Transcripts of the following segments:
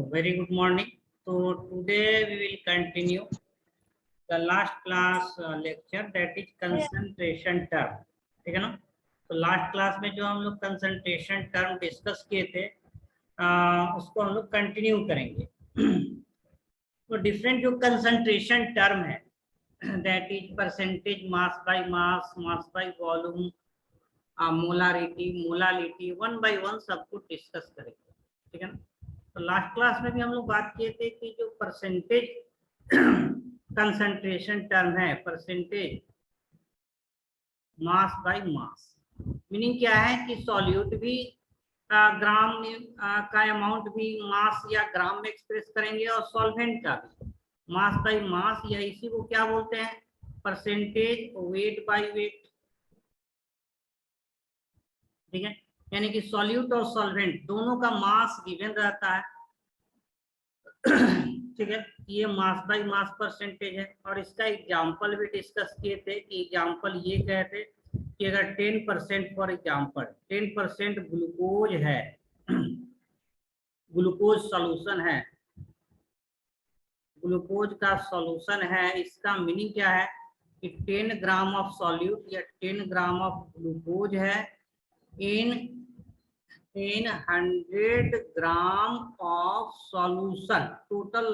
very good morning. So today we will continue the last class lecture, that is concentration term. ठीक है ना? तो last class में जो हम लोग कंसंट्रेशन टर्म डिस्कस किए थे उसको हम लोग कंटिन्यू करेंगे. तो डिफरेंट जो कंसंट्रेशन टर्म है, that is percentage, mass by mass, mass by volume, molarity, molality, one by one सब कुछ डिस्कस करेंगे. ठीक है ना? तो लास्ट क्लास में भी हम लोग बात किए थे कि जो परसेंटेज कंसंट्रेशन टर्म है, percentage mass by mass, meaning क्या है कि सॉल्यूट भी ग्राम में का अमाउंट भी मास या ग्राम में एक्सप्रेस करेंगे और सॉल्वेंट का भी मास बाय मास, या इसी को क्या बोलते हैं, परसेंटेज वेट बाय वेट. ठीक है, यानी कि सॉल्यूट और सॉल्वेंट दोनों का मास गिवन रहता है. ठीक है, ये मास बाय मास परसेंटेज है. और इसका एग्जांपल भी डिस्कस किए थे कि एग्जांपल ये कहते कि अगर 10% फॉर एग्जांपल 10% ग्लूकोज है, ग्लूकोज सॉल्यूशन है, ग्लूकोज का सॉल्यूशन है, इसका मीनिंग क्या है कि 10 ग्राम ऑफ सॉल्यूट या 10 ग्राम ऑफ ग्लूकोज है in 100 gram of solution. Total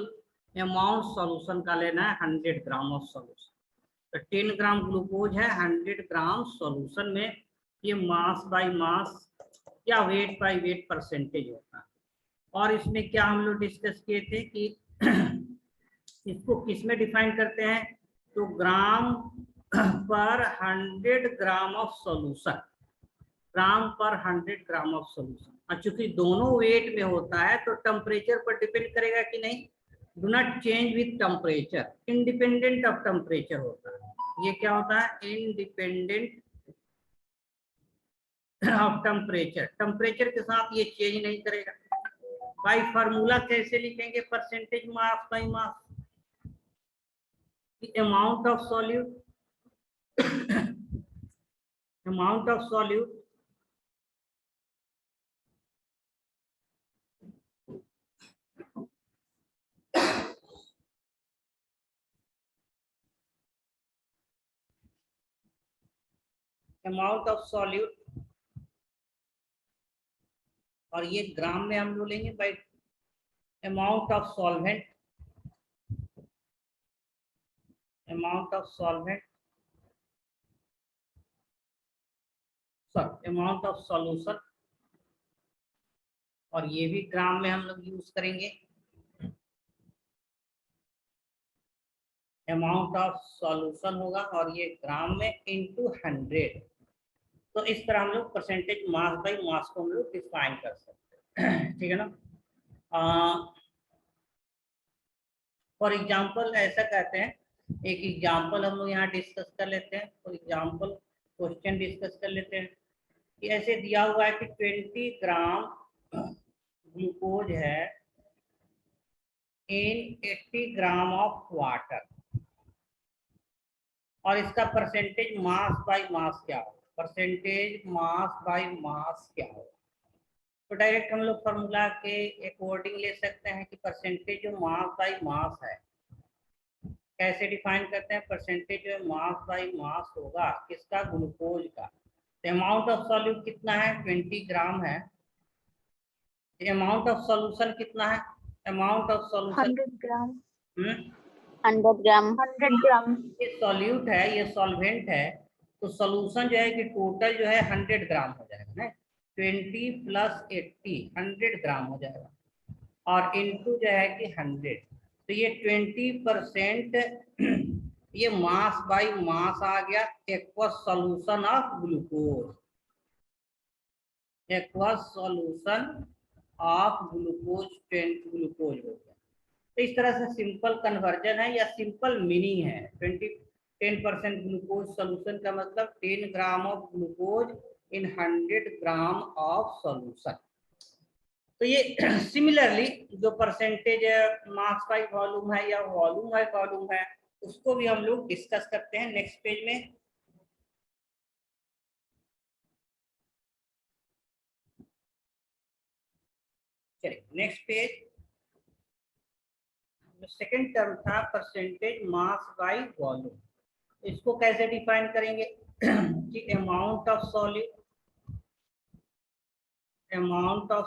amount solution का लेना है 100 ग्राम ऑफ सॉल्यूशन. तो 10 ग्राम ग्लूकोज है 100 ग्राम सॉल्यूशन में, ये मास बाय मास या वेट बाय वेट परसेंटेज होता है. और इसमें क्या हम लोग डिस्कस किए थे कि इसको किस में डिफाइन करते हैं, तो ग्राम पर 100 ग्राम ऑफ सॉल्यूशन, ग्राम पर 100 ग्राम ऑफ सॉल्यूशन. और चूंकि दोनों वेट में होता है तो टेम्परेचर पर डिपेंड करेगा कि नहीं, do not change with temperature, independent of temperature होता है. ये क्या होता है, इंडिपेंडेंट ऑफ टेम्परेचर, टेम्परेचर के साथ ये चेंज नहीं करेगा. बाय फार्मूला कैसे लिखेंगे, percentage mass by mass, amount of solute, amount of solute amount of solute, और ये ग्राम में हम लोग लेंगे bye amount of solvent, amount of solvent, sorry amount of solution, और ये भी ग्राम में हम लोग यूज करेंगे. अमाउंट ऑफ सॉल्यूशन होगा और ये ग्राम में इनटू 100. तो इस तरह हम लोग परसेंटेज मास बाय मास को हम लोग डिफाइन कर सकते हैं. ठीक है ना? फॉर एग्जांपल ऐसा कहते हैं, एक एग्जांपल हम लोग यहाँ डिस्कस कर लेते हैं. फॉर एग्जांपल क्वेश्चन डिस्कस कर लेते हैं कि ऐसे दिया हुआ है कि 20 ग्राम ग्लूकोज है इन 80 ग्राम ऑफ वाटर, और इसका परसेंटेज मास बाय मास क्या हो, परसेंटेज मास बाय मास क्या हो. तो डायरेक्ट हम लोग फॉर्मूला के अकॉर्डिंग ले सकते हैं कि परसेंटेज जो मास बाय मास है कैसे डिफाइन करते हैं. परसेंटेज जो मास बाय मास होगा किसका, ग्लूकोज का. तो अमाउंट ऑफ सॉल्यूट कितना है, 20 ग्राम है. अमाउंट ऑफ सॉल्यूशन कितना है, अमाउंट ऑफ सॉल्यूशन 100 ग्राम. 100 ग्राम. 100 ग्राम. ये सॉल्यूट है, ये सॉल्वेंट है. तो सॉल्यूशन जो है कि टोटल जो है 100 ग्राम हो जाएगा ना, 20 + 80 100 ग्राम हो जाएगा, और इनटू जो है कि 100. तो ये 20% ये मास बाय मास आ गया. Aqueous solution of glucose, aqueous solution of glucose, 10 glucose हो गया. तो इस तरह से सिंपल कन्वर्जन है या सिंपल मीनिंग है. 10% ग्लूकोज सॉल्यूशन का मतलब 10 gram of glucose in 100 gram of solution. तो ये सिमिलरली जो परसेंटेज मास बाय वॉल्यूम है या वॉल्यूम बाय वॉल्यूम है उसको भी हम लोग डिस्कस करते हैं नेक्स्ट पेज में. चलिए नेक्स्ट पेज. सेकेंड टर्म था परसेंटेज मास बाय वॉल्यूम। इसको कैसे डिफाइन करेंगे कि अमाउंट ऑफ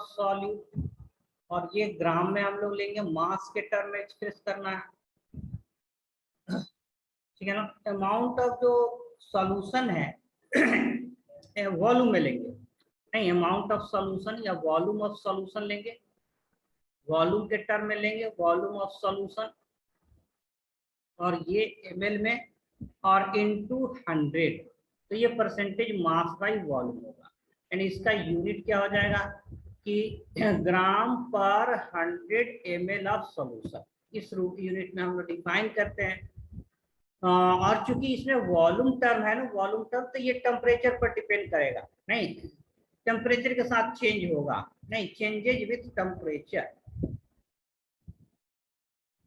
सॉल्यूट, और ये ग्राम में हम लोग लेंगे, मास के टर्म में एक्सप्रेस करना है, ठीक है ना। अमाउंट ऑफ जो सॉल्यूशन है वॉल्यूम में लेंगे, नहीं अमाउंट ऑफ सॉल्यूशन या वॉल्यूम ऑफ सॉल्यूशन लेंगे, वॉल्यूम के टर्म में लेंगे, वॉल्यूम ऑफ सॉल्यूशन, और ये ml में और इनटू 100, तो ये परसेंटेज मास बाय वॉल्यूम होगा। यानी इसका यूनिट क्या हो जाएगा कि ग्राम पर 100 ml ऑफ सॉल्यूशन, इस यूनिट में हम लोग डिफाइन करते हैं। और चूंकि इसमें वॉल्यूम टर्म है ना, वॉल्यूम टर्म, तो ये टेम्परेचर पर डिपेंड करेगा, नहीं टेम्परेचर के साथ चेंज होगा, नहीं चेंजेज विथ टेम्परेचर,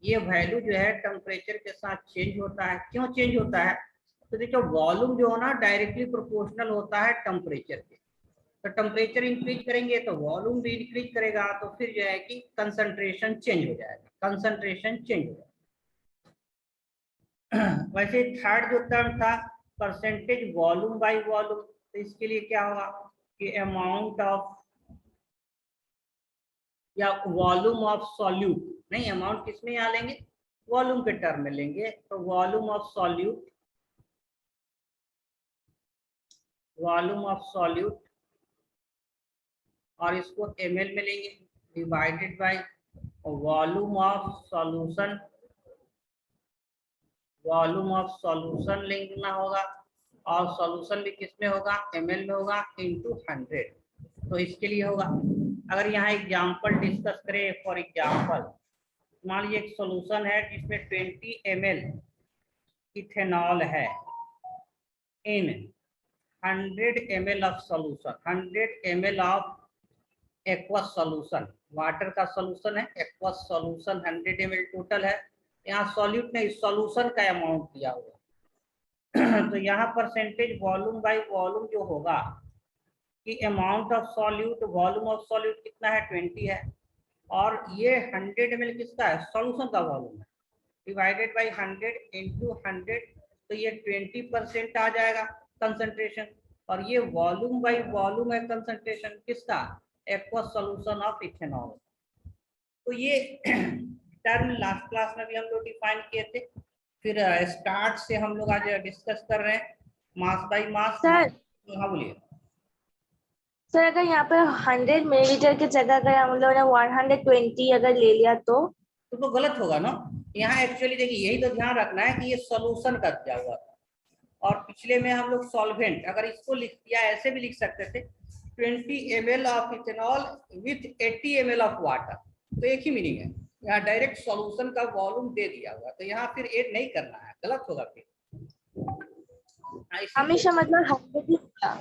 ये वैल्यू जो है टेम्परेचर के साथ चेंज होता है। क्यों चेंज होता है? तो देखो वॉल्यूम जो है ना डायरेक्टली प्रोपोर्शनल होता है टेम्परेचर के, तो टेम्परेचर इंक्रीज करेंगे तो वॉल्यूम भी इंक्रीज करेगा, तो फिर जो है कि कंसंट्रेशन चेंज हो जाएगा, कंसंट्रेशन चेंज हो जाएगा। वैसे थर्ड जो टर्म था परसेंटेज वॉल्यूम बाय वॉल्यूम, तो इसके लिए क्या होगा कि अमाउंट ऑफ या वॉल्यूम ऑफ सॉल्यूट, नहीं अमाउंट किस में यहाँ लेंगे, वॉल्यूम के टर्म में लेंगे, तो volume of solute, volume of solute, और इसको ml में लेंगे divided by volume of solution, volume of solution लिखना होगा, और सॉल्यूशन भी किस में होगा, ml में होगा, इनटू 100। तो इसके लिए होगा, अगर यहाँ एग्जांपल डिस्कस करें, फॉर एग्जांपल मान लीजिए एक सॉल्यूशन है जिसमें 20 ml इथेनॉल है इन 100 ml of solution, 100 ml of aqueous solution, water का सॉल्यूशन है, एक्वस सॉल्यूशन 100 ml टोटल है, यहाँ सॉल्यूट नहीं सॉल्यूशन का अमाउंट दिया हुआ तो यहाँ परसेंटेज वॉल्यूम बाय वॉल्यूम जो होगा कि amount of solute, volume of solute कितना है 20 है, और ये 100 ml किसका है, सॉल्यूशन का वॉल्यूम है, डिवाइडेड बाय 100 इनटू 100, तो ये 20% आ जाएगा कंसंट्रेशन, और ये वॉल्यूम बाय वॉल्यूम है कंसंट्रेशन किसका, एक्वस सॉल्यूशन ऑफ इथेनॉल। तो ये टर्म लास्ट क्लास में भी हम लोग डिफाइन किए थे, फिर स्टार्ट से हम लोग आज डिस्कस कर रहे हैं मास बाय मास। सर हाँ बोलिए। सर अगर यहाँ पे 100 मिलीलीटर की जगह अगर हम लोग ने 120 अगर ले लिया तो गलत होगा ना। यहाँ एक्चुअली देखिए यही तो ध्यान रखना है कि ये सॉल्यूशन का दिया हुआ था, और पिछले में हम लोग सॉल्वेंट, अगर इसको लिख दिया ऐसे भी लिख सकते थे 20 ml of ethanol with 80 ml of water, तो एक ही मीनिंग है। यहाँ डायरेक्ट सॉल्यूशन का वॉल्यूम दे दिया हुआ, तो यहाँ फिर ऐड नहीं करना है, गलत होगा फिर। हमेशा मतलब 100।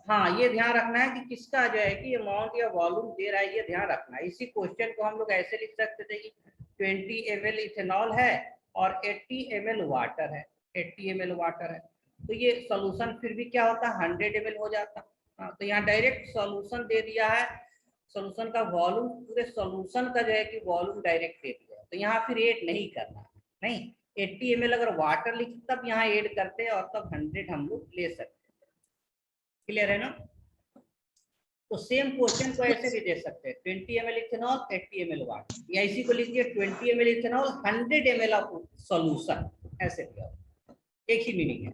हाँ ये ध्यान रखना है कि किसका जो है कि अमाउंट या वॉल्यूम दे रहा है, ये ध्यान रखना है। इसी क्वेश्चन को हम लोग ऐसे लिख सकते थे कि 20 ml इथेनॉल है और 80 ml वाटर है, 80 ml वाटर है, तो ये सॉल्यूशन फिर भी क्या होता है 100 ml हो जाता। हाँ, तो यहाँ डायरेक्ट सॉल्यूशन दे दिया है, सॉल्यूशन का वॉल्यूम, पूरे सॉल्यूशन का जो है कि वॉल्यूम डायरेक्ट दे दिया, तो यहाँ फिर ऐड नहीं करना है, नहीं 80 ml अगर वाटर लिखते तब यहाँ ऐड करते और तब 100 हम लोग ले सकते। क्लियर है ना। तो सेम क्वेश्चन को ऐसे भी दे सकते हैं 20 ml इथेनॉल 80 ml वाटर, या इसी को लिखिए 20 ml ethanol 100 ml of solution, ऐसे दिया, एक ही मीनिंग है।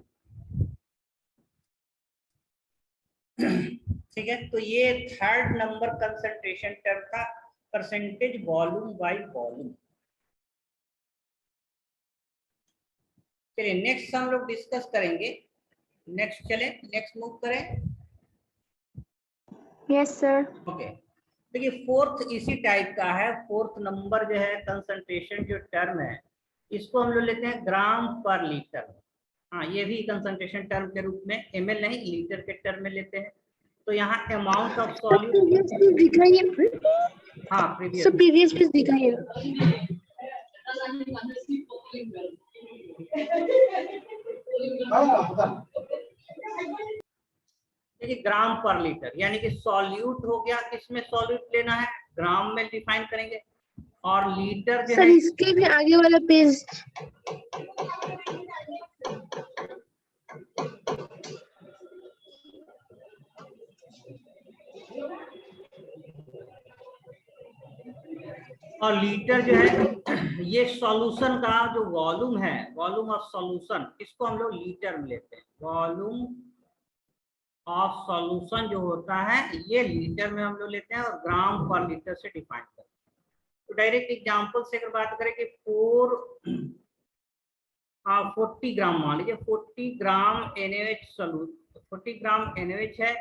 ठीक है, तो ये थर्ड नंबर कंसंट्रेशन टर्म था परसेंटेज वॉल्यूम बाय वॉल्यूम। चलिए नेक्स्ट हम लोग डिस्कस करेंगे, नेक्स्ट चले, नेक्स्ट मूव करें। Yes sir. ओके, देखिए फोर्थ इसी टाइप का है, फोर्थ नंबर जो है कंसंट्रेशन जो टर्म है इसको हम लोग लेते हैं ग्राम पर लीटर। हाँ ये भी कंसंट्रेशन टर्म के रूप में ml नहीं लीटर के टर्म में लेते हैं। तो यहाँ अमाउंट ऑफ सॉल्यूट, दिखाइए। हाँ प्रीवियस सर प्रीवियस पेज दिखाइए। देखिए ग्राम पर लीटर, यानी कि सॉल्यूट हो गया, किसमें सॉल्यूट लेना है, ग्राम में डिफाइन करेंगे, और लीटर जो सर है इसके भी आगे वाला पेज। और लीटर जो है ये सॉल्यूशन का जो वॉल्यूम है, वॉल्यूम ऑफ सॉल्यूशन, इसको हम लोग लीटर में लेते हैं। वॉल्यूम ऑफ सॉल्यूशन जो होता है ये लीटर में हम लोग लेते हैं और ग्राम पर लीटर से डिफाइन करते हैं। तो डायरेक्ट एग्जांपल से अगर बात करें कि 40 ग्राम, मान लीजिए 40 ग्राम NaOH सॉल्यूट, 40 ग्राम NaOH है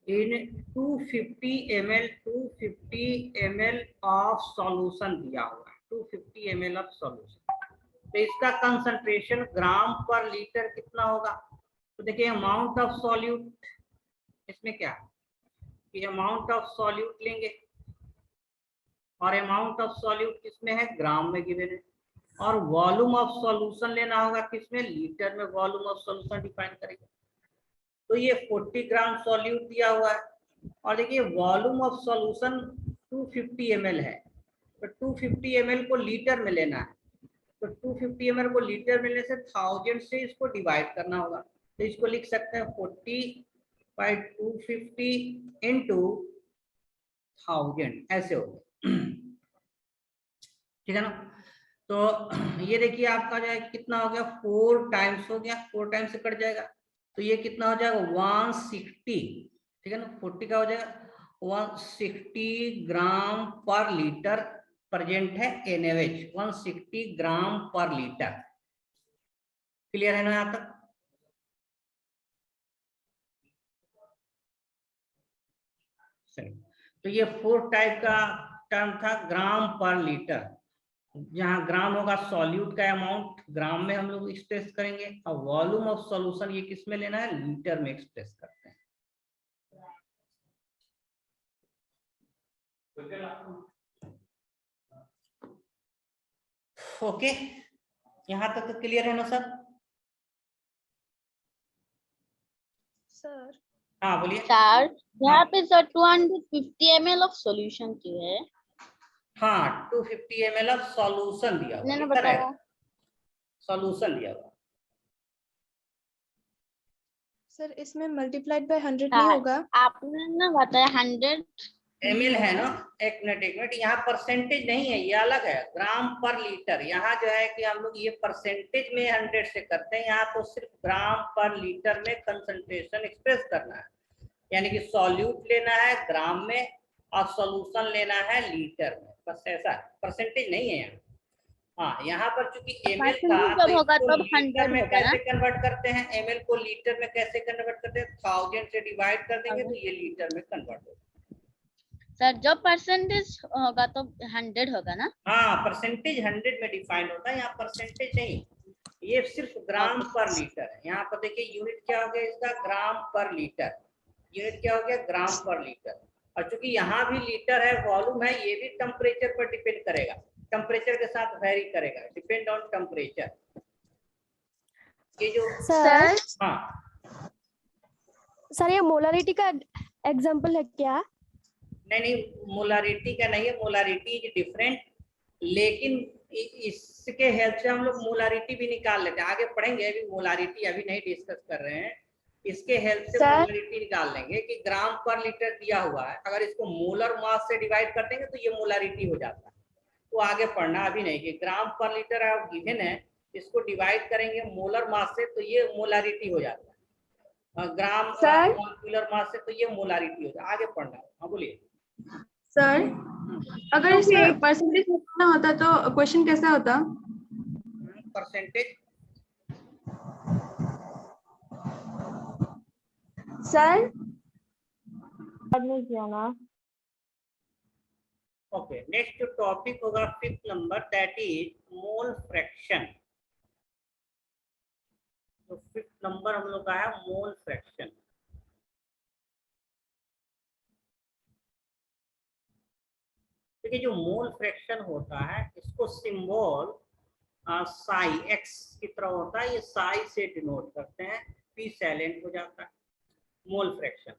इन 250 ml ऑफ सॉल्यूशन दिया हुआ है, 250 ml ऑफ सॉल्यूशन। तो इसका कंसंट्रेशन ग्राम पर लीटर कितना होगा? तो देखिए अमाउंट ऑफ सॉल्यूट, इसमें क्या कि अमाउंट ऑफ सॉल्यूट लेंगे और अमाउंट ऑफ सॉल्यूट किसमें है? ग्राम में गिवन है। और वॉल्यूम ऑफ सॉल्यूशन लेना होगा किसमें? लीटर में वॉल्यूम ऑफ सॉल्यूशन डिफाइन करेंगे। तो ये 40 ग्राम सॉल्यूट दिया हुआ है और देखिए वॉल्यूम ऑफ सॉल्यूशन 250 ml है, तो 250 ml को लीटर में लेना है। तो 250 ml को लीटर में लेने से 1000 से इसको डिवाइड करना होगा। तो इसको लिख सकते हैं 40/250 इंटू 1000, ऐसे होगा। ठीक है ना? तो ये देखिए आपका जो है कितना हो गया, 4 टाइम्स हो गया, 4 टाइम्स से कट जाएगा तो ये कितना हो जाएगा 160। ठीक है ना, 40 का हो जाएगा 160 ग्राम पर लीटर प्रेजेंट है NaOH, 160 ग्राम पर लीटर। क्लियर है ना यहाँ तक? तो ये 4 टाइप का टर्म था ग्राम पर लीटर। जहाँ ग्राम होगा सॉल्यूट का अमाउंट, ग्राम में हम लोग एक्सप्रेस करेंगे, और वॉल्यूम ऑफ सॉल्यूशन ये किस में लेना है? लीटर में एक्सप्रेस करते हैं। ओके, यहाँ तक तो क्लियर है ना सर? सर हाँ बोलिए। सर यहाँ पे सर 250 ml ऑफ सॉल्यूशन क्यों है? हाँ 250 ml ऑफ सॉल्यूशन दिया हुआ, मैंने लिखा बताया रहेगा सॉल्यूशन दिया हुआ। सर इसमें मल्टीप्लाइड बाय 100 नहीं होगा? आपने ना बताया 100 ml है ना, एक मिनट, यहाँ परसेंटेज नहीं है, ये अलग है, ग्राम पर लीटर। यहाँ जो है कि हम लोग ये परसेंटेज में 100 से करते हैं, यहाँ तो सिर्फ ग्राम पर लीटर में कंसंट्रेशन एक्सप्रेस करना है, यानी कि सॉल्यूट लेना है ग्राम में और सॉल्यूशन लेना है लीटर में, बस ऐसा है, परसेंटेज नहीं है यहाँ। हाँ यहाँ पर चूंकि ml था जब तो होगा इसको तब लीटर 100 में होगा ना? कैसे कन्वर्ट करते हैं? ml को लीटर में कैसे कन्वर्ट करते हैं? 1000 से डिवाइड कर देंगे तो ये लीटर में कन्वर्ट होगा। सर जब परसेंटेज होगा तो 100 होगा ना? हाँ परसेंटेज 100 में डिफाइन होता है, यहाँ परसेंटेज नहीं, ये सिर्फ ग्राम पर लीटर है। यहाँ पर देखिए यूनिट क्या हो गया इसका? ग्राम पर लीटर। यूनिट क्या हो गया? ग्राम पर लीटर। और चूंकि यहाँ भी लीटर है, वॉल्यूम है, ये भी टेम्परेचर पर डिपेंड करेगा, टेम्परेचर के साथ वेरी करेगा, डिपेंड ऑन टेम्परेचर। ये जो सर हाँ सर ये मोलारिटी का एग्जांपल है क्या? नहीं, मोलारिटी का नहीं है, मोलारिटी इज डिफरेंट, लेकिन इसके हेल्प से हम लोग मोलारिटी भी निकाल लेते हैं, आगे पढ़ेंगे, अभी मोलारिटी अभी नहीं डिस्कस कर रहे हैं। इसके हेल्प से मोलारिटी निकाल लेंगे कि ग्राम पर लीटर दिया हुआ है, अगर इसको मोलर मास से डिवाइड कर देंगे तो ये मोलारिटी हो जाता है। तो आगे पढ़ना अभी नहीं कि ग्राम पर लीटर गिवन है, इसको डिवाइड करेंगे मोलर मास से तो ये मोलारिटी हो जाता है, ग्राम मोलकुलर मास से तो ये मोलारिटी हो जाता है। आगे पढ़ना। हाँ बोलिए सर अगर इसमें परसेंटेज ना होता तो क्वेश्चन कैसा होता? परसेंटेज सर नहीं किया ना। ओके, नेक्स्ट टॉपिक होगा 5th number, that is mole fraction. तो 5th नंबर हम लोग का है मोल फ्रैक्शन। देखिए जो मोल फ्रैक्शन होता है इसको सिंबल साई एक्स की तरह होता है, ये साई से डिनोट करते हैं, पी साइलेंट हो जाता है। मोल फ्रैक्शन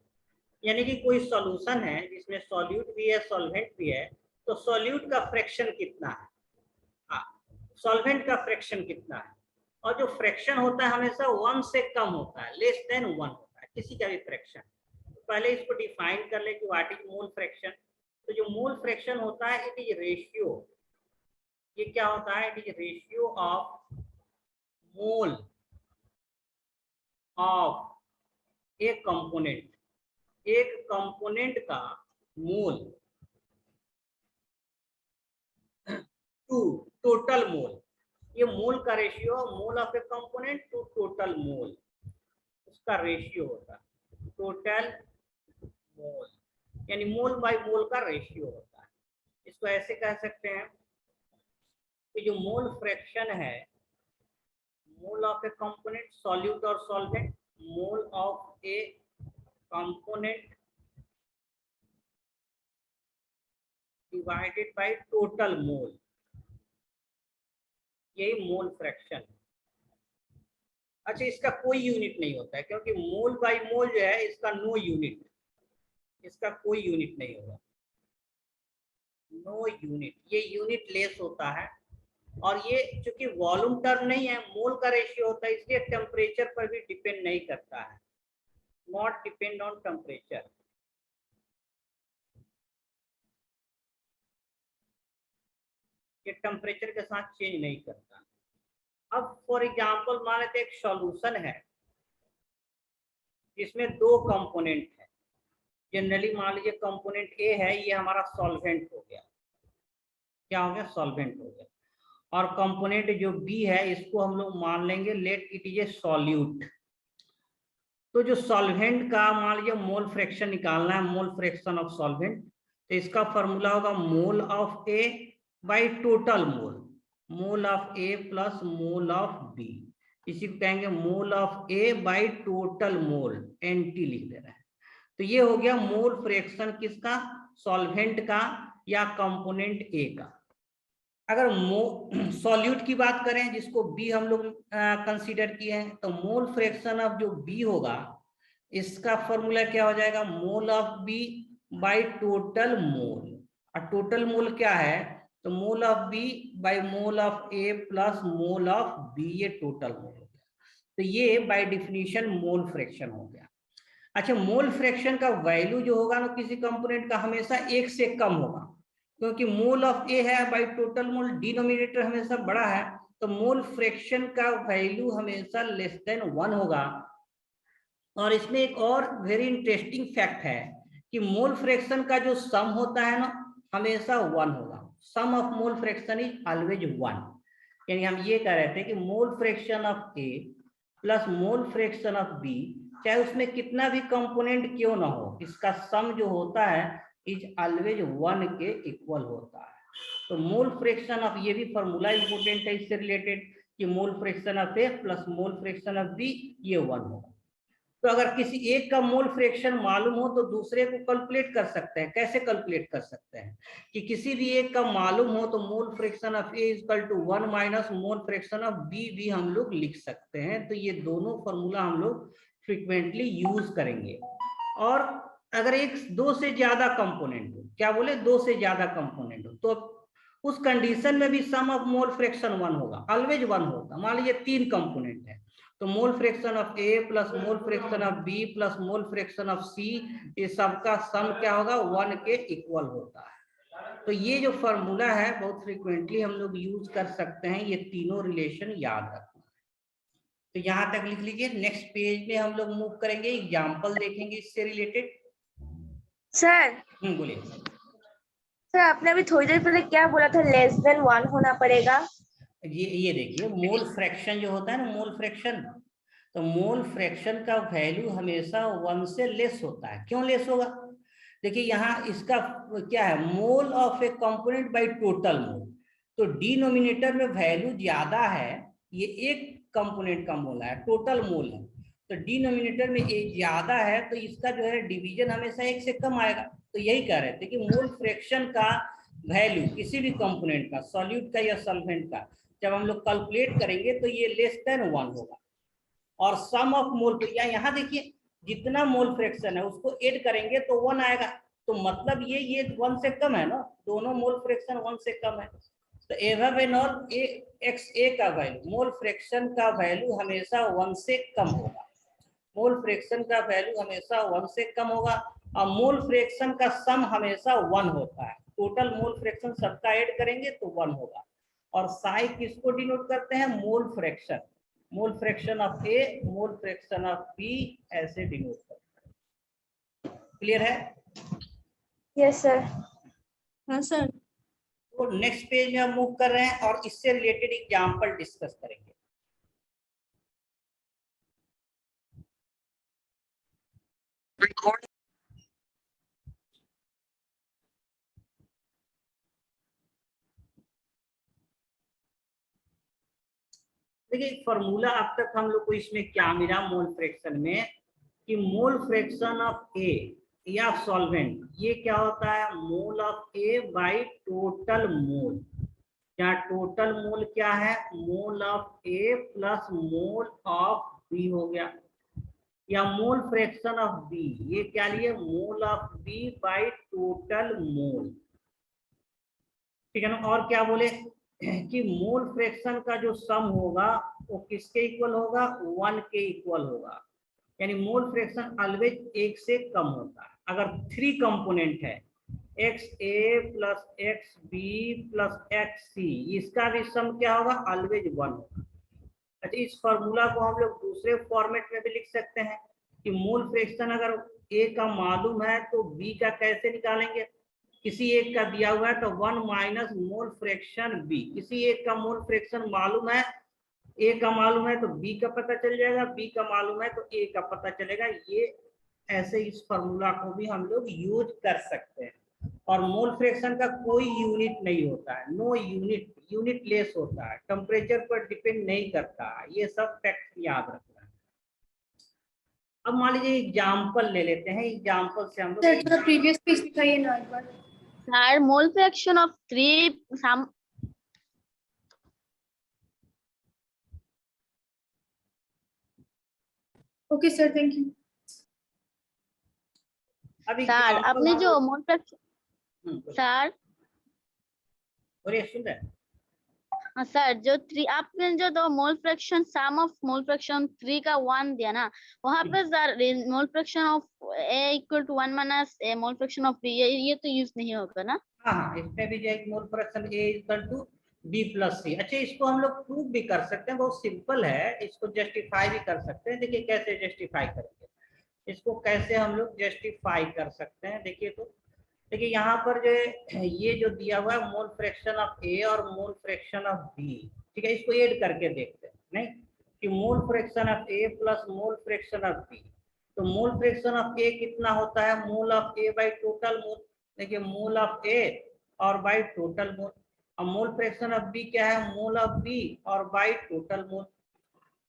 यानी कि कोई सॉल्यूशन है जिसमें सॉल्यूट भी है सॉल्वेंट भी है, तो सॉल्यूट का फ्रैक्शन कितना है, हाँ सॉल्वेंट का फ्रैक्शन कितना है, और जो फ्रैक्शन होता है हमेशा 1 से कम होता है, लेस देन 1 होता है किसी का भी फ्रैक्शन। तो पहले इसको डिफाइन कर ले कि व्हाट इज मोल फ्रैक्शन। तो जो मोल फ्रैक्शन होता है इट इज रेशियो, ये क्या होता है, it is ratio of mole of एक कंपोनेंट, एक कंपोनेंट का मोल टू टोटल मोल। ये मोल का ratio, mole of A component to total mole, उसका रेशियो होता है टोटल मोल, यानी मोल बाय मोल का रेशियो होता है। इसको ऐसे कह सकते हैं कि जो मोल फ्रैक्शन है, mole of A component solute और solvent, mole of A component divided by total mole, यही मोल फ्रैक्शन। अच्छा, इसका कोई यूनिट नहीं होता है क्योंकि मोल बाय मोल जो है इसका नो यूनिट, इसका कोई यूनिट नहीं होगा, नो यूनिट, ये यूनिट लेस होता है। और ये चूंकि वॉल्यूम टर्म नहीं है, मोल का रेशियो होता है, इसलिए टेम्परेचर पर भी डिपेंड नहीं करता है, नॉट डिपेंड ऑन टेम्परेचर। ये टेम्परेचर के साथ चेंज नहीं करता। अब फॉर एग्जांपल मान लेते एक सॉल्यूशन है जिसमें 2 कंपोनेंट है, जनरली मान लीजिए कंपोनेंट ए है, ये हमारा सॉल्वेंट हो गया, क्या हो गया, सॉल्वेंट हो गया। और कंपोनेंट जो बी है इसको हम लोग मान लेंगे let it is a solute. तो जो सॉल्वेंट का मान लीजिए मोल फ्रैक्शन निकालना है, मोल फ्रैक्शन ऑफ सॉल्वेंट, तो इसका फॉर्मूला होगा mole of A by total mole, mole of A plus mole of B, इसी को कहेंगे mole of A by total mole, NT लिख दे रहे हैं। तो ये हो गया मोल फ्रैक्शन किसका, सॉल्वेंट का या कंपोनेंट ए का। अगर सॉल्यूट की बात करें जिसको बी हम लोग कंसीडर किए हैं, तो मोल फ्रैक्शन ऑफ जो बी होगा इसका फॉर्मूला क्या हो जाएगा, mole of B by total mole. और टोटल मोल क्या है, तो mole of B by mole of A plus mole of B, ये टोटल मोल हो गया। तो ये बाय डिफिनीशन मोल फ्रैक्शन हो गया। अच्छा, मोल फ्रैक्शन का वैल्यू जो होगा ना किसी कंपोनेंट का हमेशा 1 से कम होगा, क्योंकि मोल ऑफ ए है बाय टोटल मोल, डिनोमिनेटर हमेशा बड़ा है, तो मोल फ्रैक्शन का वैल्यू हमेशा लेस देन 1 होगा। और इसमें एक और वेरी इंटरेस्टिंग फैक्ट है कि मोल फ्रैक्शन का जो सम होता है ना हमेशा 1 होगा, sum of mole fraction is always 1। यानी हम ये कह रहे थे कि mole fraction of A plus mole fraction of B, चाहे उसमें कितना भी कंपोनेंट क्यों ना हो, इसका सम जो होता है इज ऑलवेज 1 के इक्वल होता है। तो मोल फ्रैक्शन ऑफ, ये भी फॉर्मूला इंपोर्टेंट है इससे रिलेटेड कि mole fraction of A plus mole fraction of B ये 1 होगा। तो अगर किसी एक का मोल फ्रैक्शन मालूम हो तो दूसरे को कैलकुलेट कर सकते हैं। कैसे कैलकुलेट कर सकते हैं कि किसी भी एक का मालूम हो तो mole fraction of A equal to 1 minus mole fraction of B भी हम लोग लिख सकते हैं। तो ये दोनों फॉर्मूला हम लोग फ्रिक्वेंटली यूज करेंगे। और अगर 2 से ज्यादा कंपोनेंट हो, क्या बोले, 2 से ज्यादा कंपोनेंट हो, तो उस कंडीशन में भी सम ऑफ मोल फ्रैक्शन 1 होगा, ऑलवेज 1 होगा। मान लीजिए 3 कंपोनेंट है, तो mole fraction of A plus mole fraction of B plus mole fraction of C, ये सबका सम क्या होगा, 1 के इक्वल होता है। तो ये जो फॉर्मूला है बहुत फ्रिक्वेंटली हम लोग यूज कर सकते हैं, ये तीनों रिलेशन याद रखना है। तो यहाँ तक लिख लीजिए। नेक्स्ट पेज में हम लोग मूव करेंगे, एग्जाम्पल देखेंगे इससे रिलेटेड। सर बोलिए। सर आपने अभी थोड़ी देर पहले क्या बोला था, लेस देन 1 होना पड़ेगा? ये देखिए, मोल फ्रैक्शन जो होता है ना, मोल फ्रैक्शन, तो मोल फ्रैक्शन का वैल्यू हमेशा 1 से लेस होता है। क्यों लेस होगा, देखिए यहाँ इसका क्या है, mole of A component bye total मोल। तो डिनोमिनेटर में वैल्यू ज्यादा है, ये एक कंपोनेंट का मोल है, टोटल मोल है, तो डिनोमिनेटर में ए ज्यादा है, तो इसका जो है डिवीजन हमेशा 1 से कम आएगा। तो यही कह रहे थे कि मोल फ्रैक्शन का वैल्यू किसी भी कंपोनेंट का, सॉल्यूट का या सॉल्वेंट का, जब हम लोग कैलकुलेट करेंगे तो ये लेस देन 1 होगा। और सम ऑफ मोल, तो यहाँ देखिए जितना मोल फ्रैक्शन है उसको ऐड करेंगे तो 1 आएगा, तो मतलब ये 1 से कम है ना, दोनों मोल फ्रैक्शन 1 से कम है। तो एवेनॉल एक्स ए का वैल्यू, मोल फ्रैक्शन का वैल्यू हमेशा 1 से कम होगा, मोल फ्रैक्शन का वैल्यू हमेशा 1 से कम होगा। और मोल फ्रैक्शन का सम हमेशा 1 होता है, टोटल मोल फ्रैक्शन सबका ऐड करेंगे तो 1 होगा। और साई किसको डिनोट करते हैं, mole fraction, mole fraction of A, mole fraction of B, ऐसे डिनोट करते हैं। क्लियर है? Yes sir. हाँ सर। तो नेक्स्ट पेज में हम मूव कर रहे हैं और इससे रिलेटेड एग्जांपल डिस्कस करेंगे। देखिए फॉर्मूला अब तक हम लोग को इसमें क्या मिला मोल फ्रैक्शन में, कि मोल फ्रैक्शन ऑफ ए या सॉल्वेंट, ये क्या होता है, mole of A by total mole. क्या टोटल मोल क्या है, mole of A plus mole of B हो गया, या मोल फ्रैक्शन ऑफ बी, ये क्या लिए, mole of B by total mole. ठीक है ना? और क्या बोले कि मोल फ्रैक्शन का जो सम होगा वो किसके इक्वल होगा, 1 के इक्वल होगा। यानी मोल फ्रैक्शन ऑलवेज 1 से कम होता है। अगर 3 कंपोनेंट है, X A plus X B plus X C, इसका भी सम क्या होगा, ऑलवेज 1 होगा। अच्छा, इस फॉर्मूला को हम लोग दूसरे फॉर्मेट में भी लिख सकते हैं कि मोल फ्रैक्शन अगर ए का मालूम है तो बी का कैसे निकालेंगे, किसी एक का दिया हुआ है तो 1 माइनस मोल फ्रैक्शन बी, किसी एक का मोल फ्रैक्शन मालूम है, ए का मालूम है तो बी का पता चल जाएगा, बी का मालूम है तो ए का पता चलेगा। ये ऐसे इस फॉर्मूला को भी हम लोग यूज कर सकते हैं। और मोल फ्रैक्शन का कोई यूनिट नहीं होता है, नो यूनिट, यूनिट लेस होता है, टेम्परेचर पर डिपेंड नहीं करता, ये सब फैक्ट याद रखना है। अब मान लीजिए एग्जाम्पल ले लेते हैं, एग्जाम्पल से हम सर लोग, थोड़ा प्रीवियस पेज दिखाइए ना एक बार। Sir mole fraction of 3 sum okay sir, thank you. अभी सर आपने जो मोल फ्रैक्शन सर, बोलिए सुन रहे हैं। हाँ सर, जो 3 आपने जो दो mole fraction sum of mole fraction 3 का 1 दिया ना, वहां पे sir mole fraction of A equal to 1 minus A mole fraction of B, ये तो यूज नहीं होगा ना? हाँ, इसमें भी जो mole fraction A equal to B plus C. अच्छा, इसको हम लोग प्रूव भी कर सकते हैं, बहुत सिंपल है, इसको जस्टिफाई भी कर सकते हैं। देखिए कैसे जस्टिफाई करेंगे इसको, कैसे हम लोग जस्टिफाई कर सकते हैं। देखिए तो देखिए यहाँ पर जो ये जो दिया हुआ है मोल फ्रैक्शन ऑफ ए और मोल फ्रैक्शन ऑफ बी, ठीक है, इसको ऐड करके देखते हैं नहीं, कि mole fraction of A plus mole fraction of B, तो मोल फ्रैक्शन ऑफ ए कितना होता है, mole of A by total mole. देखिए मोल ऑफ ए और बाई टोटल मोल, और मोल फ्रैक्शन ऑफ बी क्या है, मोल ऑफ बी और बाई टोटल मोल।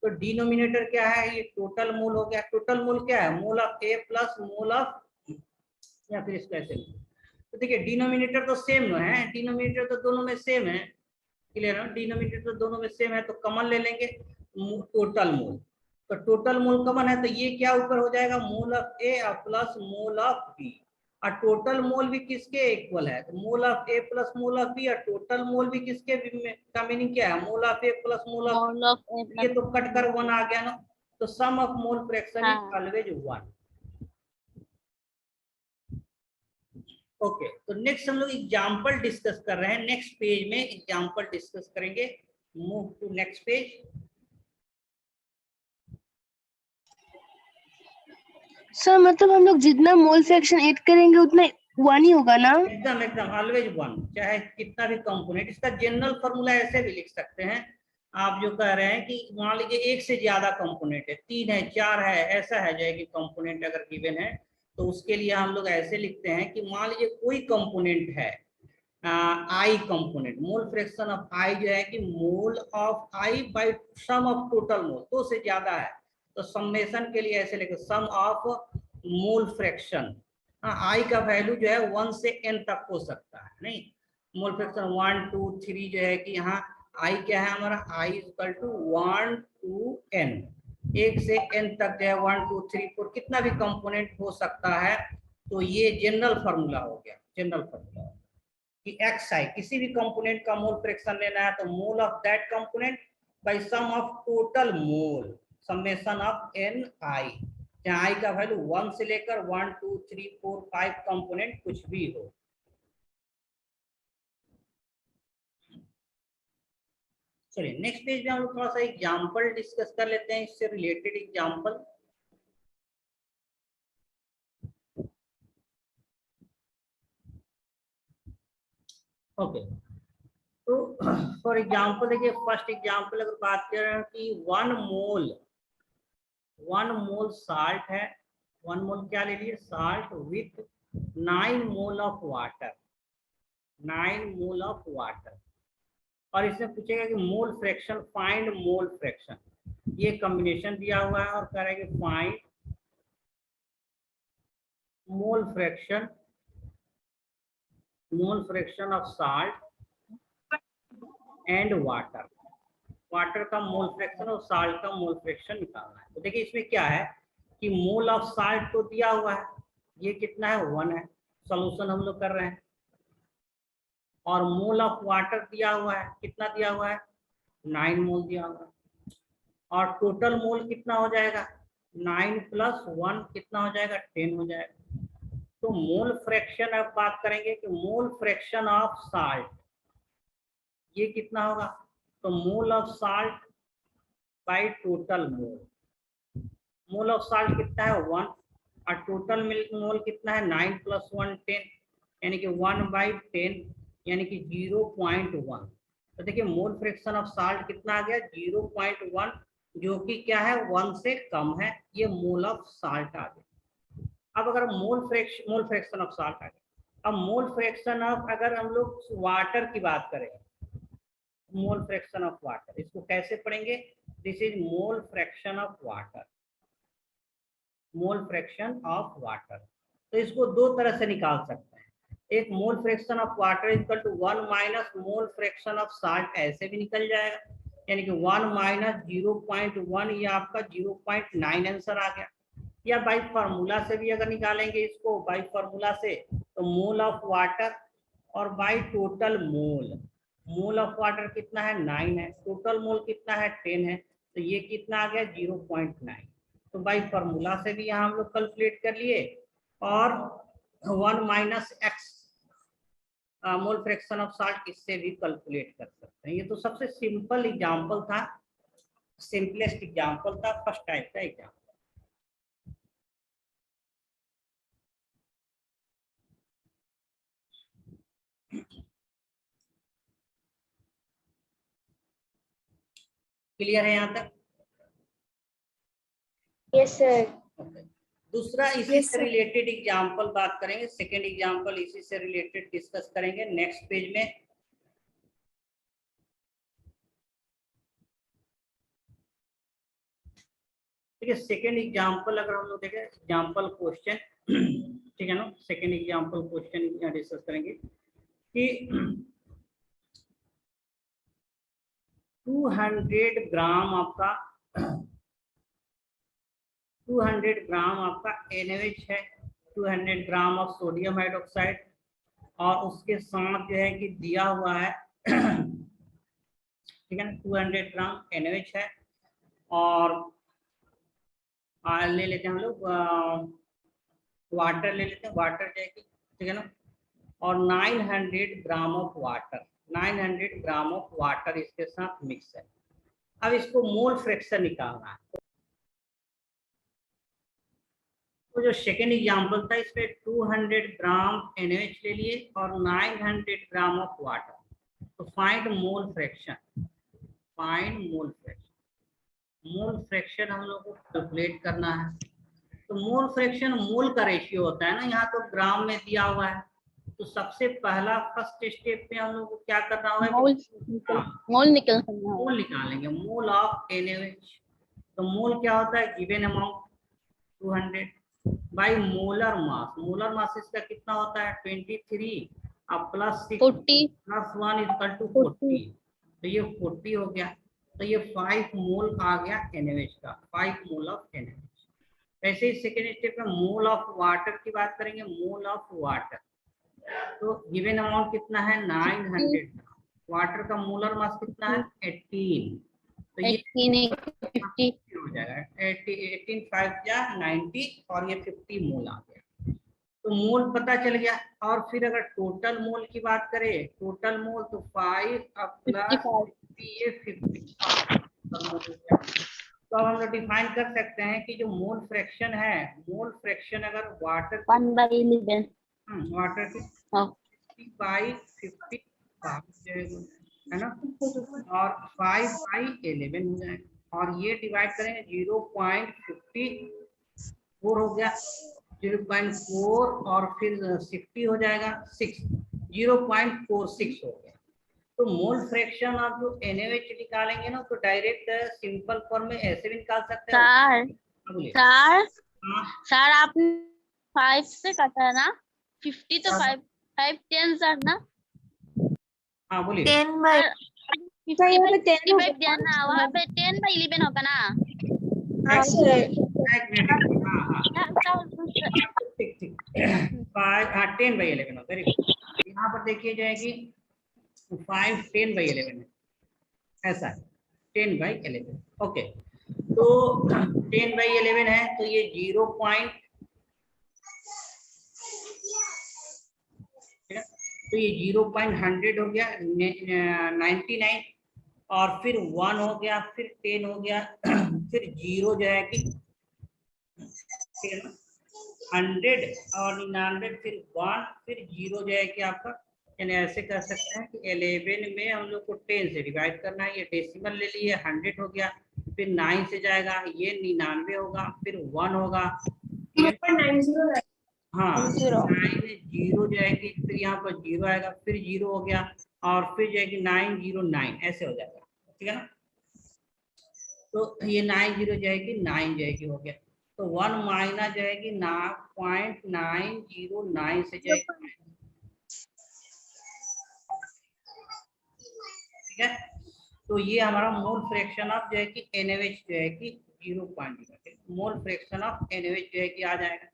तो डिनोमिनेटर क्या है, ये टोटल मोल हो गया। टोटल मोल क्या है, mole of A plus mole of, या फिर इसको ऐसे, तो देखिए डिनोमिनेटर तो सेम है, डिनोमिनेटर तो दोनों में सेम है, क्लियर है, डिनोमिनेटर तो दोनों में सेम है, तो कॉमन ले लेंगे टोटल मोल। तो टोटल मोल कॉमन है तो ये क्या ऊपर हो जाएगा, mole of A plus mole of B, और टोटल मोल भी किसके इक्वल है, तो mole of A plus mole of B, और टोटल मोल भी किसके का मीनिंग क्या है, mole of A plus mole of, mole of A ये तो कट कर 1 आ गया ना, तो sum of mole fraction is हाँ। ऑलवेज 1। ओके, तो नेक्स्ट हम लोग एग्जांपल डिस्कस कर रहे हैं, नेक्स्ट पेज में एग्जांपल डिस्कस करेंगे। Move to next page. Sir मतलब हम लोग जितना मोल फ्रैक्शन ऐड करेंगे उतना 1 ही होगा ना? एकदम एकदम ऑलवेज 1, चाहे कितना भी कंपोनेंट। इसका जनरल फॉर्मूला ऐसे भी लिख सकते हैं, आप जो कह रहे हैं कि मान लीजिए एक से ज्यादा कंपोनेंट है, 3 है 4 है, ऐसा है जाएगी कंपोनेंट अगर गिवन है, तो उसके लिए हम लोग ऐसे लिखते हैं कि मान लीजिए कोई कंपोनेंट है I component, mole fraction of I जो है कि mole of I by sum of total mole, 2 से ज्यादा है तो समेशन के लिए ऐसे लिखे सम ऑफ मोल फ्रैक्शन। आई का वैल्यू जो है 1 से n तक हो सकता है, नहीं मोल फ्रैक्शन 1 2 3 जो है कि यहाँ आई क्या है हमारा, I equal to 1 to n, 1 से n तक जो है 1 2 3 4 कितना भी कंपोनेंट हो सकता है, तो ये जनरल फार्मूला हो गया, जनरल फार्मूला कि xi किसी भी कंपोनेंट का मोल फ्रैक्शन लेना है तो mole of that component by sum of total mole summation of ni, जहाँ i का वैल्यू 1 से लेकर 1 2 3 4 5 कंपोनेंट कुछ भी हो। चलिए नेक्स्ट पेज में हम लोग थोड़ा सा एग्जांपल डिस्कस कर लेते हैं, इससे रिलेटेड एग्जांपल। ओके, तो फॉर एग्जांपल देखिए, फर्स्ट एग्जांपल अगर बात कर रहे हैं कि 1 मोल साल्ट है, 1 मोल क्या ले लिए, salt with 9 mole of water, 9 mole of water, और इसमें पूछेगा कि mole fraction, find mole fraction. ये कॉम्बिनेशन दिया हुआ है और कह रहा है कि find mole fraction of salt and water, water का मोल फ्रैक्शन और साल्ट का मोल फ्रैक्शन निकालना है। तो देखिए इसमें क्या है कि मोल ऑफ साल्ट तो दिया हुआ है, ये कितना है 1 है, सॉल्यूशन हम लोग कर रहे हैं, और मोल ऑफ वाटर दिया हुआ है, कितना दिया हुआ है 9 मोल दिया हुआ है, और टोटल मोल कितना हो जाएगा 9 + 1 कितना हो जाएगा 10 हो जाएगा। तो मोल फ्रैक्शन अब बात करेंगे कि मोल फ्रैक्शन ऑफ साल्ट ये कितना होगा, तो mole of salt bye total mole, mole of salt कितना है 1 और टोटल मोल कितना है 9 + 1 10, यानी कि 1/10 यानी कि 0.1। तो देखिए मोल फ्रैक्शन ऑफ साल्ट कितना आ गया 0.1, जो कि क्या है 1 से कम है, ये मोल ऑफ साल्ट आ गया। अब अगर मोल फ्रैक्शन ऑफ साल्ट आ गया, अब मोल फ्रैक्शन ऑफ, अगर हम लोग वाटर की बात करें, मोल फ्रैक्शन ऑफ वाटर, इसको कैसे पढ़ेंगे, this is mole fraction of water, mole fraction of water. तो इसको दो तरह से निकाल सकते हैं, एक mole fraction of water equal to 1 minus mole fraction of salt, ऐसे भी निकल जाएगा, यानी कि 1 माइनस 0.1, ये आपका 0.9 आंसर आ गया। या बाई फार्मूला से भी अगर निकालेंगे इसको, बाई फार्मूला से, तो मोल ऑफ वाटर और by total mole, mole of water कितना है 9 है, टोटल मोल कितना है 10 है, तो ये कितना आ गया 0.9। तो बाई फार्मूला से भी यहाँ हम लोग कैलकुलेट कर लिए, और 1 minus x mole fraction of salt इससे भी कैलकुलेट कर सकते हैं। ये तो सबसे सिंपल एग्जांपल था, सिंपलेस्ट एग्जांपल था, फर्स्ट टाइप का एग्जांपल। क्लियर है यहाँ तक? Yes sir. दूसरा इसी से रिलेटेड एग्जांपल बात करेंगे, सेकंड एग्जांपल इसी से रिलेटेड डिस्कस करेंगे नेक्स्ट पेज में। ठीक है, सेकंड एग्जांपल अगर हम लोग देखें, एग्जांपल क्वेश्चन, ठीक है ना, सेकंड एग्जांपल क्वेश्चन डिस्कस करेंगे कि 200 ग्राम आपका 200 ग्राम आपका NaOH है, 200 ग्राम ऑफ सोडियम हाइड्रोक्साइड, और उसके साथ जो है कि दिया हुआ है ठीक है ना 200 ग्राम NaOH है, और ले लेते हैं हम लोग वाटर ले लेते हैं, वाटर जो है कि ठीक है ना, और 900 gram of water, 900 gram of water इसके साथ मिक्स है। अब इसको मोल फ्रैक्शन निकालना है। तो जो सेकेंड एग्जांपल था इसमें 200 ग्राम NaOH ले लिए और 900 ग्राम ऑफ वाटर, तो फाइंड मोल फ्रैक्शन, फाइंड मोल फ्रैक्शन, मोल फ्रैक्शन हम लोग को कैलकुलेट करना है। तो मोल फ्रैक्शन मोल का रेशियो होता है ना, यहाँ तो ग्राम में दिया हुआ है, तो सबसे पहला फर्स्ट स्टेप में हम लोग को क्या करना होगा, मोल निकालना, मोल निकालेंगे, मोल ऑफ NaOH। तो मोल क्या होता है, given amount 200 by molar mass, molar mass इसका कितना होता है 23 अब प्लस 6 प्लस 1 इक्वल टू 40, तो ये 40 हो गया। तो ये 5 मोल आ गया NaOH का, 5 मोल ऑफ NaOH। ऐसे ही सेकेंड स्टेप में मोल ऑफ वाटर की बात करेंगे। मोल ऑफ वाटर, तो गिवन अमाउंट कितना है 900, वाटर का मोलर मास कितना है 18, तो ये 18 हो जाएगा 18 5 या 90 और ये 50 मोल आ गया। तो मोल पता चल गया। और फिर अगर टोटल मोल की बात करें, टोटल मोल तो 5 प्लस 50 ये 50। तो अब हम लोग डिफाइन कर सकते हैं कि जो मोल फ्रैक्शन है, मोल फ्रैक्शन अगर वाटर 1/11 वाटर की हाँ 50 है ना, और 5/11 हो जाएगा। और ये डिवाइड करेंगे 0.54 हो गया, 0.4 और फिर 60 हो जाएगा 6, 0.46 हो गया। तो मोल फ्रैक्शन आप जो NaOH निकालेंगे ना, तो डायरेक्ट सिंपल फॉर्म में ऐसे भी निकाल सकते हैं। सर बोलिए। सर हाँ सर आपने 5 से काटा है ना, 50 तो 5 10 सर ना, हाँ बोलिए। 10 बाय सर यहाँ पे 10 डिवाइड दिया ना, वहाँ पे 10/11 होगा ना। हाँ सर। एक मिनट, हाँ हाँ ठीक ठीक 10/11 हो, वेरी गुड। यहाँ पर देखिए जाएगी 5 10/11 है, ऐसा है 10/11। ओके, तो 10/11 है, तो ये 0 पॉइंट, तो ये 0.100 हो गया 99, और फिर 1 हो गया, फिर 10 हो गया, फिर 0 जो है कि 100 और 99, फिर 1, फिर 0 जो है कि आपका, यानी ऐसे कर सकते हैं कि 11 में हम लोग को 10 से डिवाइड करना है। ये डेसिमल ले लिए, 100 हो गया, फिर 9 से जाएगा, ये 99 होगा, फिर 1 होगा, हाँ 9 0 जाएगी, फिर यहाँ पर 0 आएगा, फिर 0 हो गया, और फिर जाएगी 909, ऐसे हो जाएगा, ठीक है ना। तो ये 90 जाएगी 9 जाएगी, हो गया। तो 1 माइनस जाएगी 0.909 से जाएगी, ठीक है। तो ये हमारा मोल फ्रैक्शन ऑफ जो है कि NaOH जो है कि 0.0, मोल फ्रैक्शन ऑफ NaOH जो है कि आ जाएगा।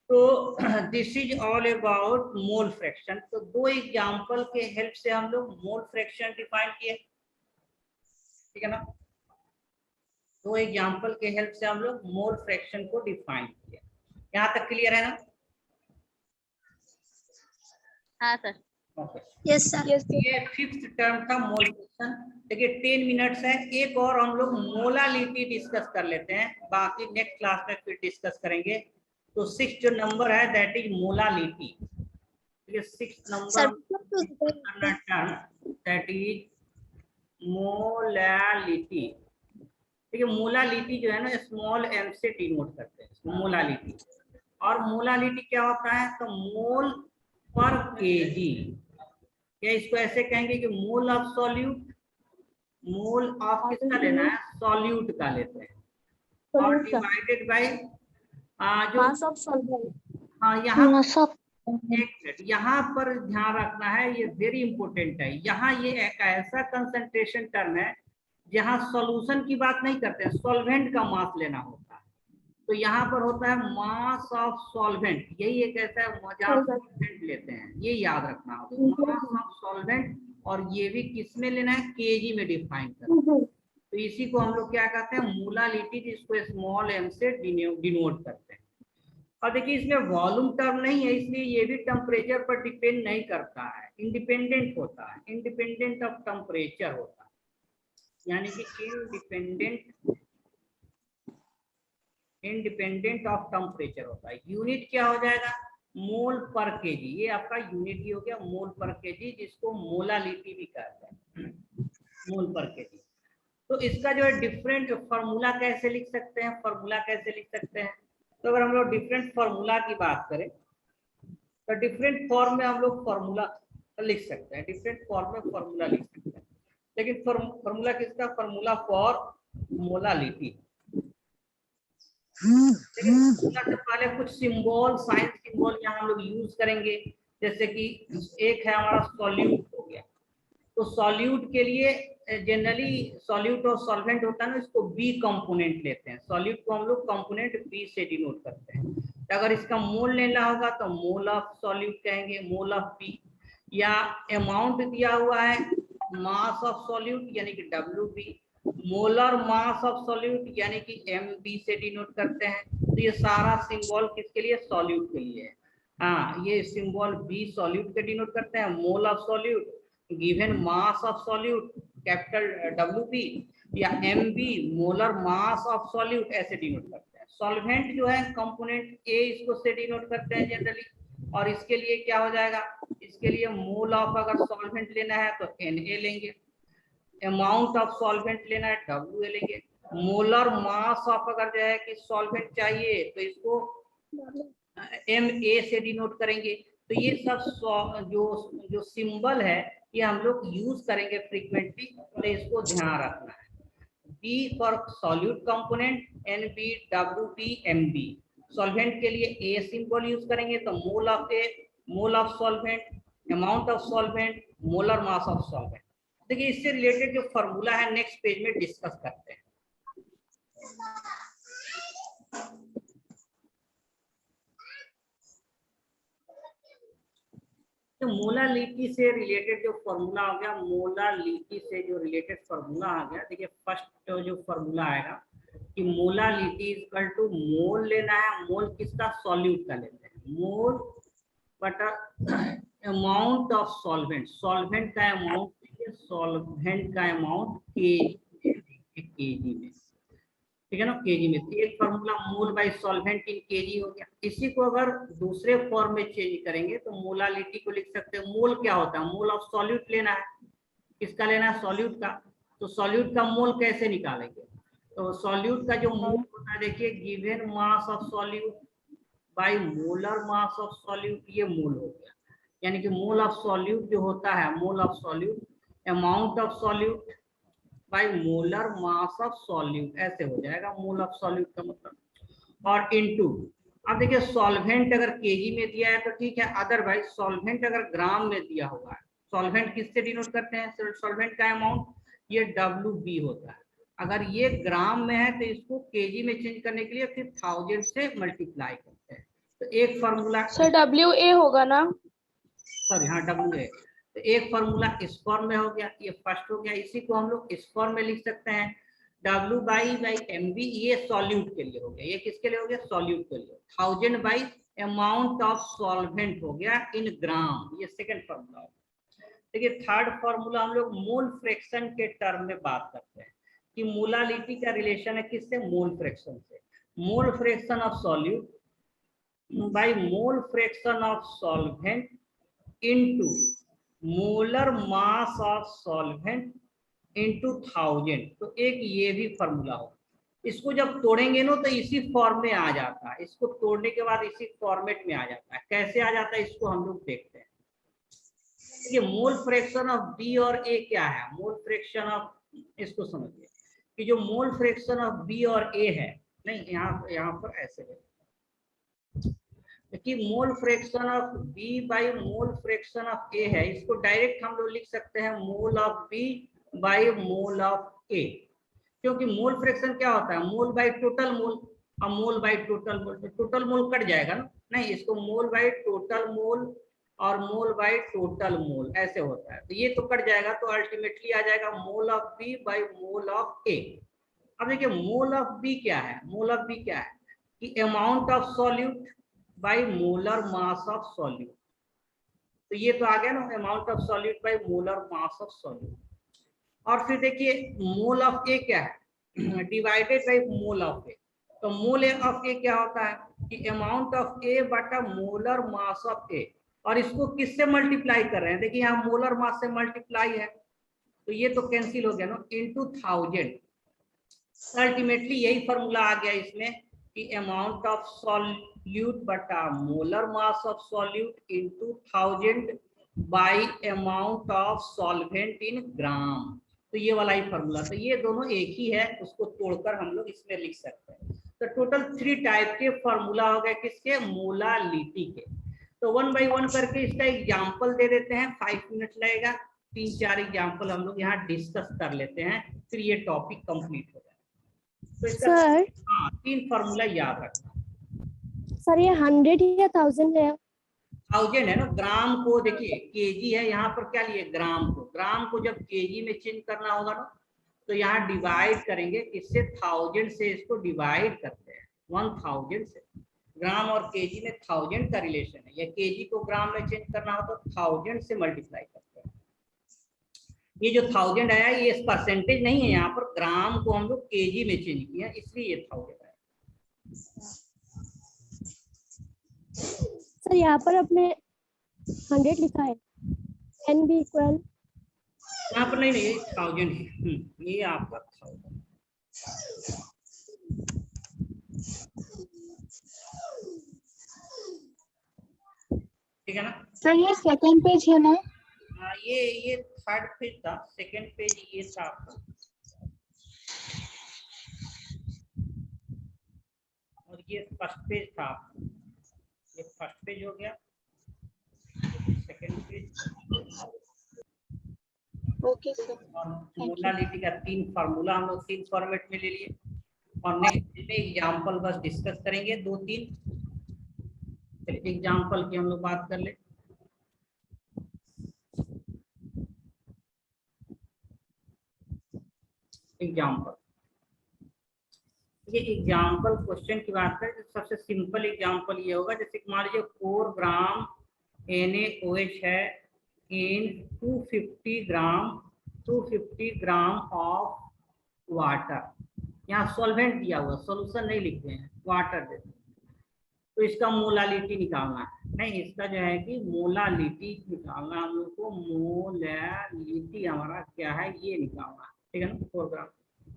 तो this is all about mole fraction. तो दो एग्जांपल के हेल्प से हम लोग मोल फ्रैक्शन डिफाइन किए, ठीक है ना। दो एग्जांपल के हेल्प से हम लोग मोल फ्रैक्शन को डिफाइन किया। यहाँ तक क्लियर है ना? हाँ सर। Okay, yes sir. ये 5th टर्म था मोल फ्रैक्शन। देखिए 10 मिनट्स है, एक और हम लोग मोलालिटी डिस्कस कर लेते हैं, बाकी नेक्स्ट क्लास में फिर डिस्कस करेंगे। तो 6 जो नंबर है दैट इज मोलालिटी। ठीक है, 6 number term that is molality. ठीक है, मोलालिटी जो है ना स्मॉल m से डिनोट करते हैं मोलालिटी। और मोलालिटी क्या होता है, तो मोल पर केजी, या इसको ऐसे कहेंगे कि mole of solute, mole of किसका लेना है, सॉल्यूट का लेते हैं, और डिवाइडेड बाय जो मास ऑफ सॉल्वेंट। हाँ यहाँ एक मिनट, यहाँ पर ध्यान रखना है, ये वेरी इंपॉर्टेंट है। यहाँ ये एक ऐसा कंसंट्रेशन टर्म है जहाँ सॉल्यूशन की बात नहीं करते हैं, सॉल्वेंट का मास लेना होता है। तो यहाँ पर होता है मास ऑफ सॉल्वेंट, यही एक ऐसा है जहाँ सॉल्वेंट लेते हैं, ये याद रखना होगा, मास ऑफ सॉल्वेंट। और ये भी किस में लेना है, केजी में डिफाइन करना है। तो इसी को हम लोग क्या कहते हैं, मोलालिटी, जिसको स्मॉल m से डिनोट करते हैं। और देखिए इसमें वॉल्यूम टर्म नहीं है, इसलिए ये भी टेम्परेचर पर डिपेंड नहीं करता है, इंडिपेंडेंट होता है, इंडिपेंडेंट ऑफ टेम्परेचर होता है, यानी कि इंडिपेंडेंट ऑफ टेम्परेचर होता है। यूनिट क्या हो जाएगा, मोल पर केजी, ये आपका यूनिट ही हो गया मोल पर केजी, जिसको मोलालिटी भी कहते हैं, मोल पर केजी। तो इसका जो है डिफरेंट फॉर्मूला कैसे लिख सकते हैं, फॉर्मूला कैसे लिख सकते हैं। तो अगर हम लोग डिफरेंट फॉर्मूला की बात करें, तो डिफरेंट फॉर्म में हम लोग फॉर्मूला लिख सकते हैं, डिफरेंट फॉर्म में फॉर्मूला लिख सकते हैं। लेकिन फॉर्मूला किसका, फॉर्मूला फॉर मोलालिटी। लेकिन फॉर्मूला से पहले कुछ सिंबल, साइंस सिंबल यहाँ हम लोग यूज करेंगे। जैसे कि एक है हमारा सॉल्यूट हो गया, तो सॉल्यूट के लिए जनरली सॉल्यूट और सॉल्वेंट होता है ना, इसको बी कंपोनेंट लेते हैं। सॉल्यूट को हम लोग कंपोनेंट बी से डिनोट करते हैं। तो अगर इसका मोल लेना होगा तो मोल ऑफ सॉल्यूट कहेंगे, मोल ऑफ बी। या अमाउंट दिया हुआ है मास ऑफ सॉल्यूट यानी कि WB, molar mass of solute यानी कि MB से डिनोट करते हैं। तो ये सारा सिंबल किसके लिए? सॉल्यूट के लिए है। हाँ, ये सिंबल B सॉल्यूट के डिनोट करते हैं, mole of solute, given mass of solute capital WB, या MB molar mass of solute ऐसे डिनोट करते हैं। सॉल्वेंट जो है कंपोनेंट A इसको से डिनोट करते हैं जनरली। और इसके लिए क्या हो जाएगा? इसके लिए मोल ऑफ अगर सॉल्वेंट लेना है तो Na लेंगे, अमाउंट ऑफ सॉल्वेंट लेना है WA लेंगे, मोलर मास ऑफ अगर जो है कि सॉल्वेंट चाहिए तो इसको MA से डिनोट करेंगे। तो ये सब जो सिंबल है ये हम लोग यूज करेंगे फ्रीक्वेंटली, तो इसको ध्यान रखना है। B for solute component, NB, WB, MB। Solvent के लिए A सिंबल यूज करेंगे तो mole of A, mole of solvent, amount of solvent, molar mass of solvent. देखिए इससे रिलेटेड जो फॉर्मूला है नेक्स्ट पेज में डिस्कस करते हैं। तो मोलालिटी से रिलेटेड जो फॉर्मूला आ गया, मोलालिटी से जो रिलेटेड फॉर्मूला आ गया, देखिए फर्स्ट जो फॉर्मूला आएगा कि मोलालिटी इज इक्वल टू, मोल लेना है, मोल किसका? सॉल्यूट का लेते हैं, मोल बटा अमाउंट ऑफ सॉल्वेंट, सॉल्वेंट का अमाउंट, सॉल्वेंट का अमाउंट केजी में, ठीक है ना, केजी में। तो एक formula mole bye solvent in KG हो गया। इसी को अगर दूसरे फॉर्म में चेंज करेंगे तो मोलालिटी को लिख सकते हैं, मोल क्या होता है? मोल ऑफ सॉल्यूट लेना है, किसका लेना है? सॉल्यूट का। तो सॉल्यूट का मोल कैसे निकालेंगे? तो सॉल्यूट का जो मोल होता है, देखिए given mass of solute by molar mass of solute, ये मोल हो गया। यानी कि मोल ऑफ सॉल्यूट जो होता है, mole of solute, amount of solute by molar mass of solute, ऐसे हो जाएगा मोल ऑफ सॉल्यूट का मतलब। और इनटू, अब देखिए सॉल्वेंट अगर केजी में दिया है तो ठीक है, अदरवाइज सॉल्वेंट अगर ग्राम में दिया हुआ है, सॉल्वेंट किससे डिनोट करते हैं? सॉल्वेंट का अमाउंट, ये WB होता है। अगर ये ग्राम में है तो इसको केजी में चेंज करने के लिए फिर 1000 से मल्टीप्लाई करते हैं। तो एक फॉर्मूला सर WA होगा ना? सॉरी हाँ, WA। तो एक फॉर्मूला इस फॉर्म में हो गया, ये फर्स्ट हो गया। इसी को हम लोग इस फॉर्म में लिख सकते हैं, W बाई MB, ये सॉल्यूट के लिए हो गया। ये किसके लिए हो गया? सॉल्यूट के लिए। 1000 बाई अमाउंट ऑफ सॉल्वेंट हो गया इन ग्राम, ये सेकंड फॉर्मूला हो गया। देखिए थर्ड फॉर्मूला हम लोग मोल फ्रैक्शन के टर्म में बात करते हैं कि मोलालिटी का रिलेशन है किससे? मोल फ्रैक्शन से। मोल fraction of solute by mole fraction of solvent into molar mass of solvent into 1000। तो एक ये भी फॉर्मूला हो, इसको जब तोड़ेंगे ना तो इसी फॉर्म में आ जाता है। इसको तोड़ने के बाद इसी फॉर्मेट में आ जाता है। कैसे आ जाता है इसको हम लोग देखते हैं। ये मोल फ्रैक्शन ऑफ B और A क्या है? मोल फ्रैक्शन ऑफ, इसको समझिए कि जो मोल फ्रैक्शन ऑफ B और A है, नहीं यहाँ पर ऐसे है कि mole fraction of B by mole fraction of A है, इसको डायरेक्ट हम लोग लिख सकते हैं mole of B by mole of A। क्योंकि मोल फ्रैक्शन क्या होता है? मोल बाई टोटल मोल, और मोल बाई टोटल मोल, तो टोटल मोल कट जाएगा ना, नहीं, इसको मोल बाई टोटल मोल और मोल बाई टोटल मोल ऐसे होता है। तो ये तो कट जाएगा, तो अल्टीमेटली आ जाएगा mole of B by mole of A। अब देखिए मोल ऑफ B क्या है? मोल ऑफ B क्या है कि amount of solute by molar mass of solute. तो ये तो आ गया ना, amount of solute by molar mass of solute. और फिर देखिए मोल ऑफ A क्या है? Divided by mole of A। तो मोल ऑफ A क्या होता है कि अमाउंट ऑफ A बटा मोलर मास ऑफ A। और इसको किससे मल्टीप्लाई कर रहे हैं? देखिए यहाँ मोलर मास से मल्टीप्लाई है, तो ये तो कैंसिल हो गया ना, इनटू 1000। अल्टीमेटली यही फॉर्मूला आ गया इसमें कि अमाउंट ऑफ सॉल्यूट बटा molar mass of solute into 1000 by amount of solvent in gram. तो ये वाला ही फॉर्मूला, तो ये दोनों एक ही है, उसको तोड़कर हम लोग इसमें लिख सकते हैं। तो टोटल 3 टाइप के फॉर्मूला हो गए किसके? मोलालिटी के। तो 1 बाय 1 करके इसका एग्जाम्पल दे देते हैं, 5 मिनट लगेगा। 3-4 एग्जाम्पल हम लोग यहाँ डिस्कस कर लेते हैं, फिर ये टॉपिक कंप्लीट हो जाए। तो इसका सर 3 फॉर्मूला याद रखना। सर ये 100 या 1000 है? 1000 है ना, ग्राम को देखिए केजी है, यहाँ पर क्या लिए ग्राम को जब केजी में चेंज करना होगा ना, तो यहाँ डिवाइड करेंगे, इससे 1000 से इसको डिवाइड करते हैं 1000 से। ग्राम और केजी में 1000 का रिलेशन है, या केजी को ग्राम में चेंज करना हो तो 1000 से मल्टीप्लाई करते हैं। ये जो 1000 आया ये परसेंटेज नहीं है, यहाँ पर ग्राम को हम लोग केजी में चेंज किया, इसलिए ये 1000 आया। सर यहाँ पर आपने 100 लिखा है, n भी इक्वल। यहाँ पर नहीं, ये 1000 है, ये आपका 1000। ठीक है ना सर ये सेकंड पेज है ना? हाँ, ये थर्ड पेज था, सेकंड पेज ये था आपका, और ये फर्स्ट पेज था आपका। ये फर्स्ट पेज हो गया, सेकंड पेज। Okay sir. और मोलालिटी का 3 फार्मूला हम लोग 3 फॉर्मेट में ले लिए, और नेक्स्ट में एग्जांपल बस डिस्कस करेंगे 2-3। फिर एग्जांपल की हम लोग बात कर ले। एग्जांपल, ये एग्जांपल क्वेश्चन की बात करें तो सबसे सिंपल एग्जांपल ये होगा, जैसे मान लीजिए 4 ग्राम NaOH है इन 250 ग्राम ऑफ वाटर। यहाँ सॉल्वेंट दिया हुआ, सॉल्यूशन नहीं लिखते हैं, वाटर देते हैं। तो इसका मोलालिटी निकालना है, नहीं इसका जो है कि मोलालिटी निकालना हम लोग को, मोलालिटी हमारा क्या है ये निकालना है, ठीक है ना। 4 ग्राम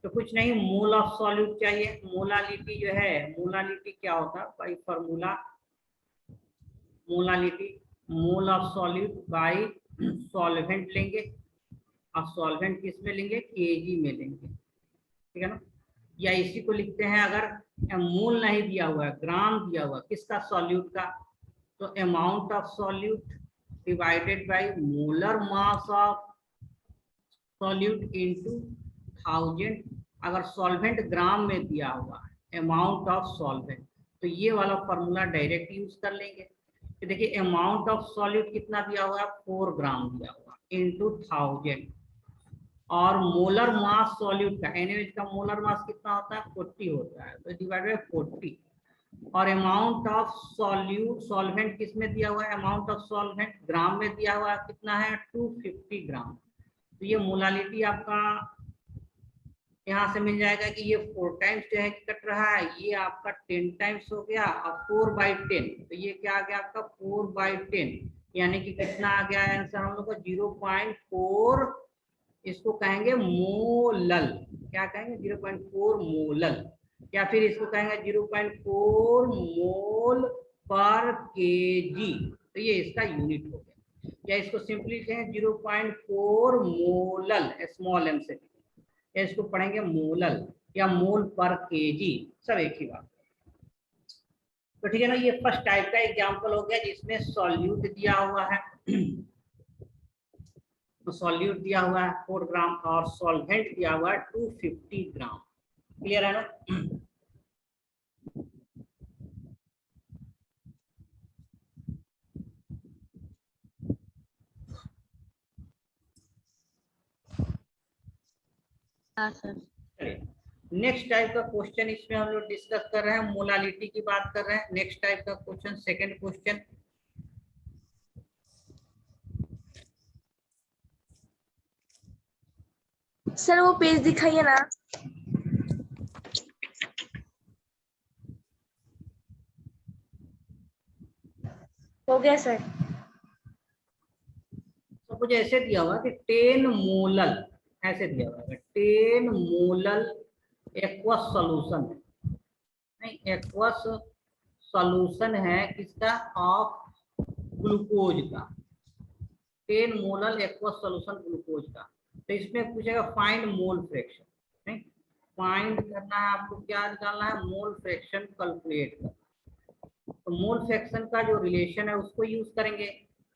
तो कुछ नहीं, मोल ऑफ सॉल्यूट चाहिए। मोलालिटी जो है, मोलालिटी क्या होता है by formula, molality mole of solute by solvent लेंगे, और सॉल्वेंट किस में लेंगे, केजी में लेंगे, ठीक है ना। या इसी को लिखते हैं, अगर मोल नहीं दिया हुआ है, ग्राम दिया हुआ किसका, सॉल्यूट का, तो amount of solute divided by molar mass of solute into 1000। अगर सॉल्वेंट ग्राम में दिया हुआ है, अमाउंट ऑफ सॉल्वेंट, तो ये वाला फॉर्मूला डायरेक्ट यूज कर लेंगे। तो देखिए अमाउंट ऑफ सॉल्यूट कितना दिया हुआ है, 4 ग्राम दिया हुआ इनटू 1000, और मोलर मास सॉल्यूट का, NaOH का मोलर मास कितना होता है, 40 होता है, तो डिवाइड बाय 40। और अमाउंट ऑफ सॉल्यूट, सॉल्वेंट किस में दिया हुआ है, अमाउंट ऑफ सॉल्वेंट ग्राम में दिया हुआ है, कितना है 250 ग्राम। तो ये मोलालिटी आपका यहाँ से मिल जाएगा कि ये 4 टाइम्स जो है कट रहा है, ये आपका 10 टाइम्स हो गया, और 4/10, तो ये क्या आ गया आपका 4/10, यानी कि कितना आ गया आंसर हम लोग को 0.4, इसको कहेंगे मोलल, क्या कहेंगे 0.4 मोलल, या फिर इसको कहेंगे 0.4 मोल पर केजी, तो ये इसका यूनिट हो गया। या इसको सिंपली कहें 0.4 मोलल, स्मॉल एम से, या इसको पढ़ेंगे मोलल या मोल पर केजी, सब एक ही बात। तो ठीक है ना, ये फर्स्ट टाइप का एग्जांपल हो गया जिसमें सॉल्यूट दिया हुआ है, तो सॉल्यूट दिया हुआ है 4 ग्राम, और सॉल्वेंट दिया हुआ है 250 ग्राम। क्लियर है ना। हाँ सर। नेक्स्ट टाइप का क्वेश्चन इसमें हम लोग डिस्कस कर रहे हैं, मोलालिटी की बात कर रहे हैं। नेक्स्ट टाइप का क्वेश्चन, सेकंड क्वेश्चन, सर वो पेज दिखाइए ना। हो गया सर। तो कुछ ऐसे दिया हुआ कि 10 मोलल, ऐसे दिया हुआ है 10 मोलल एक्वस सॉल्यूशन है, नहीं एक्वस सॉल्यूशन है किसका, ऑफ ग्लूकोज का, 10 मोलल एक्वस सॉल्यूशन ग्लूकोज का। तो इसमें पूछेगा फाइंड मोल फ्रैक्शन, नहीं फाइंड करना है आपको, क्या निकालना है, मोल फ्रैक्शन कैलकुलेट करना। तो मोल फ्रैक्शन का जो रिलेशन है उसको यूज करेंगे,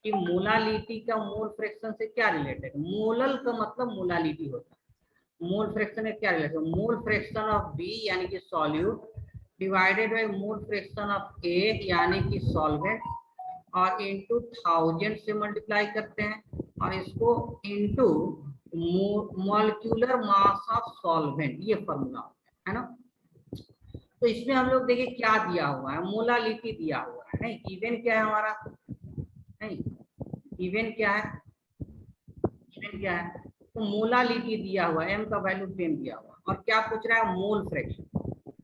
कि मोलालिटी का मोल फ्रैक्शन से क्या रिलेटेड। मोलल का मतलब मोलालिटी होता है, मोल फ्रैक्शन है क्या related, mole fraction of B यानी कि solute divided by mole fraction of A यानी कि सॉल्वेंट और इनटू 1000 से मल्टीप्लाई करते हैं और इसको into molecular mass of solvent, ये फॉर्मूला है ना। तो इसमें हम लोग देखिए क्या दिया हुआ है, मोलालिटी दिया हुआ है, नहीं गिवन क्या है हमारा, नहीं गिवन क्या है, गिवन क्या है, तो मोलालिटी दिया हुआ है, m का वैल्यू 10 दिया हुआ और क्या पूछ रहा है मोल फ्रैक्शन।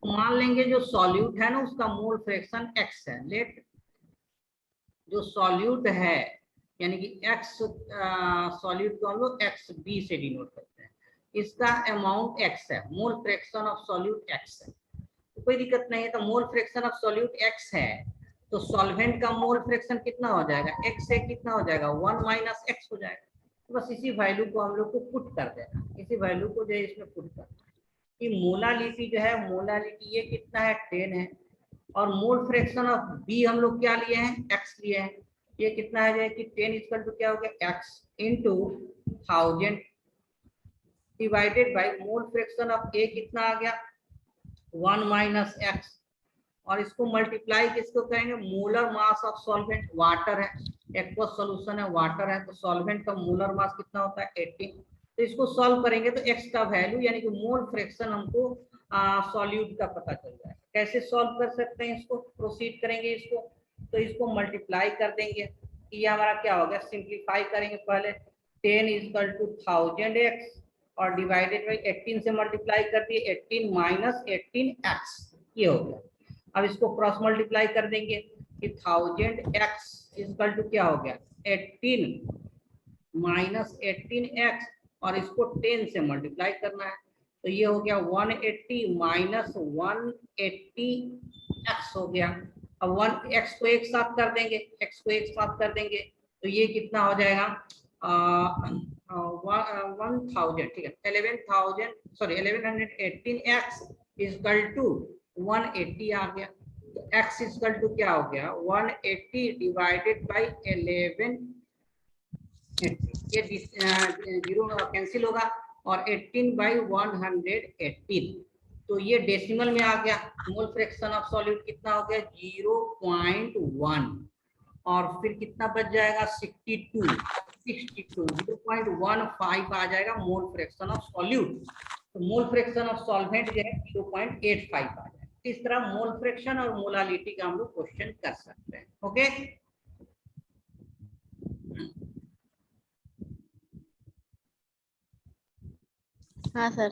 मान लेंगे जो सॉल्यूट है ना उसका मोल फ्रैक्शन x है, लेट जो सॉल्यूट है यानी कि x सॉल्यूट को हम लोग xb से डिनोट करते हैं, इसका अमाउंट x है, मोल फ्रैक्शन ऑफ सॉल्यूट x है, तो कोई दिक्कत नहीं है। तो mole fraction of solute x है तो सॉल्वेंट का मोल फ्रैक्शन कितना हो जाएगा, x से कितना हो जाएगा 1 माइनस x हो जाएगा। तो बस इसी वैल्यू को हम लोग को पुट कर देना, इसी वैल्यू को जो है इसमें पुट करना कि मोलालिटी जो है, मोलालिटी ये कितना है 10 है और मोल फ्रैक्शन ऑफ बी हम लोग क्या लिए हैं x लिए हैं, ये कितना है जाए कि 10 इक्वल टू क्या हो गया x into 1000 divided by mole fraction of A कितना आ गया 1 माइनस x और इसको मल्टीप्लाई किसको करेंगे, molar mass of solvent, water है, एक्वस सॉल्यूशन है, वाटर है, तो सॉल्वेंट का मोलर मास कितना होता है 18। तो इसको सॉल्व करेंगे तो x का वैल्यू यानी कि मोल फ्रैक्शन हमको सॉल्यूट का पता चल जाएगा। कैसे सॉल्व कर सकते हैं इसको, प्रोसीड करेंगे इसको, तो इसको मल्टीप्लाई कर देंगे, ये हमारा क्या हो गया, सिंप्लीफाई करेंगे पहले 10 इक्वल टू 1000x और डिवाइडेड बाई 18 से मल्टीप्लाई कर दिए 18 माइनस 18x, ये हो गया। अब इसको क्रॉस मल्टीप्लाई कर देंगे कि 1000x इक्वल टू क्या हो गया 18 माइनस 18x और इसको 10 से मल्टीप्लाई करना है, तो ये हो गया 180 माइनस 180x हो गया। अब 1x को एक साथ कर देंगे, x को एक साथ कर देंगे तो ये कितना हो जाएगा 1000, ठीक है 1118x इक्वल टू 180 आ गया, तो x इक्वल टू क्या हो गया 180 डिवाइडेड बाई 11, ये जीरो कैंसिल होगा और 18 बाई 118, तो ये डेसिमल में आ गया। मोल फ्रैक्शन ऑफ सॉल्यूट कितना हो गया 0.1 और फिर कितना बच जाएगा 62 0.15 आ जाएगा मोल फ्रैक्शन ऑफ सॉल्यूट। तो मोल फ्रैक्शन ऑफ सॉल्वेंट जो है 0.85 आ जाएगा। इस तरह मोल फ्रैक्शन और मोलालिटी का हम लोग क्वेश्चन कर सकते हैं। ओके, हाँ सर।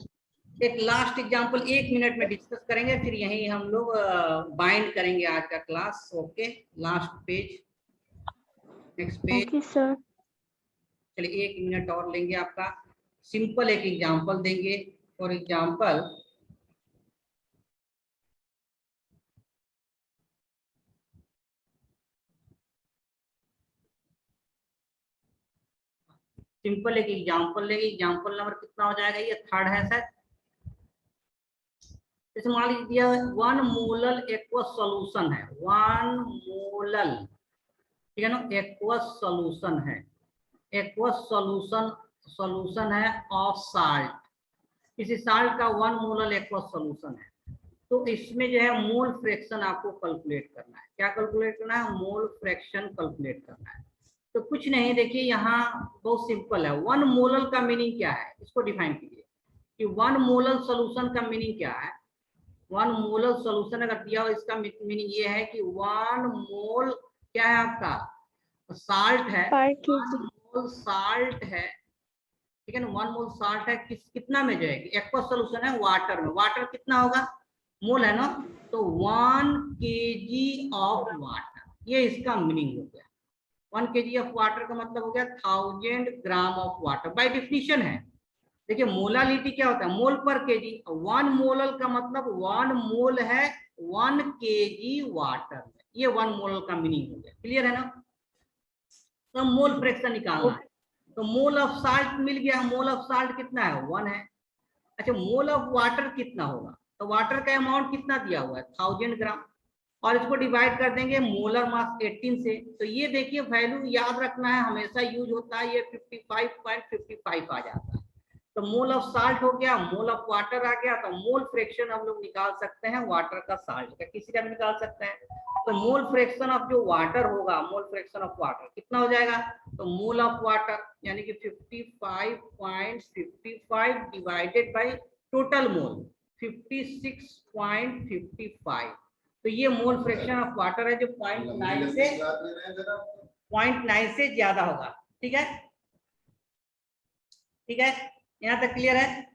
एक लास्ट एग्जांपल 1 मिनट में डिस्कस करेंगे, फिर यहीं हम लोग बाइंड करेंगे आज का class. Okay, last page, next page. Okay, sir. चलिए 1 मिनट और लेंगे आपका, सिंपल एक एग्जांपल देंगे। फॉर एग्जांपल सिंपल एक एग्जांपल लेंगे। एग्जांपल नंबर कितना हो जाएगा, ये 3rd है सर। जैसे मान लीजिए 1 मोलल एक्वस सॉल्यूशन है, 1 मोलल, ठीक है ना, एक्वस सॉल्यूशन है, एक्वस सॉल्यूशन है ऑफ साल्ट, किसी साल्ट का 1 मोलल एक्वस सॉल्यूशन है। तो इसमें जो है मोल फ्रैक्शन आपको कैलकुलेट करना है। क्या कैलकुलेट करना है, मोल फ्रैक्शन कैलकुलेट करना है। तो कुछ नहीं, देखिए यहाँ बहुत सिंपल है। 1 मोलल का मीनिंग क्या है, इसको डिफाइन कीजिए कि 1 मोलल सॉल्यूशन का मीनिंग क्या है। 1 मोलल सॉल्यूशन अगर दिया हो, इसका मीनिंग ये है कि 1 मोल क्या है आपका, साल्ट है, 1 मोल साल्ट है, ठीक है ना, 1 मोल साल्ट है, कितना में जाएगी, एक्वस सॉल्यूशन है वाटर में, वाटर कितना होगा, मोल है ना, तो 1 kg ऑफ वाटर, ये इसका मीनिंग हो गया। 1 kg ऑफ वाटर का मतलब हो गया 1000 ग्राम ऑफ वाटर, बाय डिफिनिशन है। देखिए मोलालिटी क्या होता है, मोल पर केजी, 1 मोलल का मतलब 1 मोल है 1 kg वाटर, ये 1 मोलल का मीनिंग हो गया। क्लियर है ना। तो मोल फ्रैक्शन निकालना है, तो मोल ऑफ साल्ट मिल गया, मोल ऑफ साल्ट कितना है 1 है। अच्छा मोल ऑफ वाटर कितना होगा, तो वाटर का अमाउंट कितना दिया हुआ है 1000 ग्राम और इसको डिवाइड कर देंगे मोलर मास 18 से। तो ये देखिए वैल्यू याद रखना है, हमेशा यूज होता है, ये 55.55 आ जाता है। तो मोल ऑफ साल्ट हो गया, मोल ऑफ वाटर आ गया, तो मोल फ्रैक्शन हम लोग निकाल सकते हैं वाटर का साल्ट का, किसी का भी निकाल सकते हैं। तो मोल फ्रैक्शन ऑफ जो वाटर होगा, मोल फ्रैक्शन ऑफ वाटर कितना हो जाएगा, तो मोल ऑफ वाटर यानी कि 55.55 डिवाइडेड बाय टोटल मोल 56.55। तो ये मोल फ्रैक्शन ऑफ वाटर है जो 0.9 से ज्यादा होगा। ठीक है, ठीक है, यहाँ तक क्लियर है?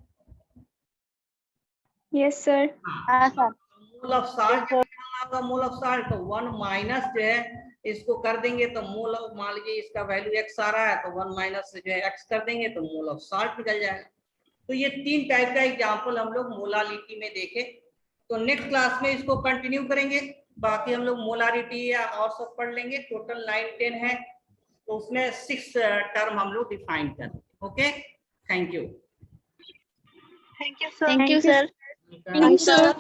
Yes sir. हाँ सर। मोल ऑफ साल्ट होगा, मोल ऑफ साल्ट तो 1 माइनस जो है इसको कर देंगे तो मोल ऑफ, मान लीजिए इसका वैल्यू x आ रहा है तो 1 माइनस जो है x कर देंगे तो मोल ऑफ साल्ट निकल जाएगा। तो ये 3 टाइप का एग्जांपल हम लोग मोलालिटी में देखे। तो नेक्स्ट क्लास में इसको कंटिन्यू करेंगे, बाकी हम लोग मोलारिटी या और सब पढ़ लेंगे। टोटल 9-10 है, तो उसमें 6 टर्म हम लोग डिफाइन करेंगे। Okay, thank you. Thank you sir. Thank you sir. Thank you, sir.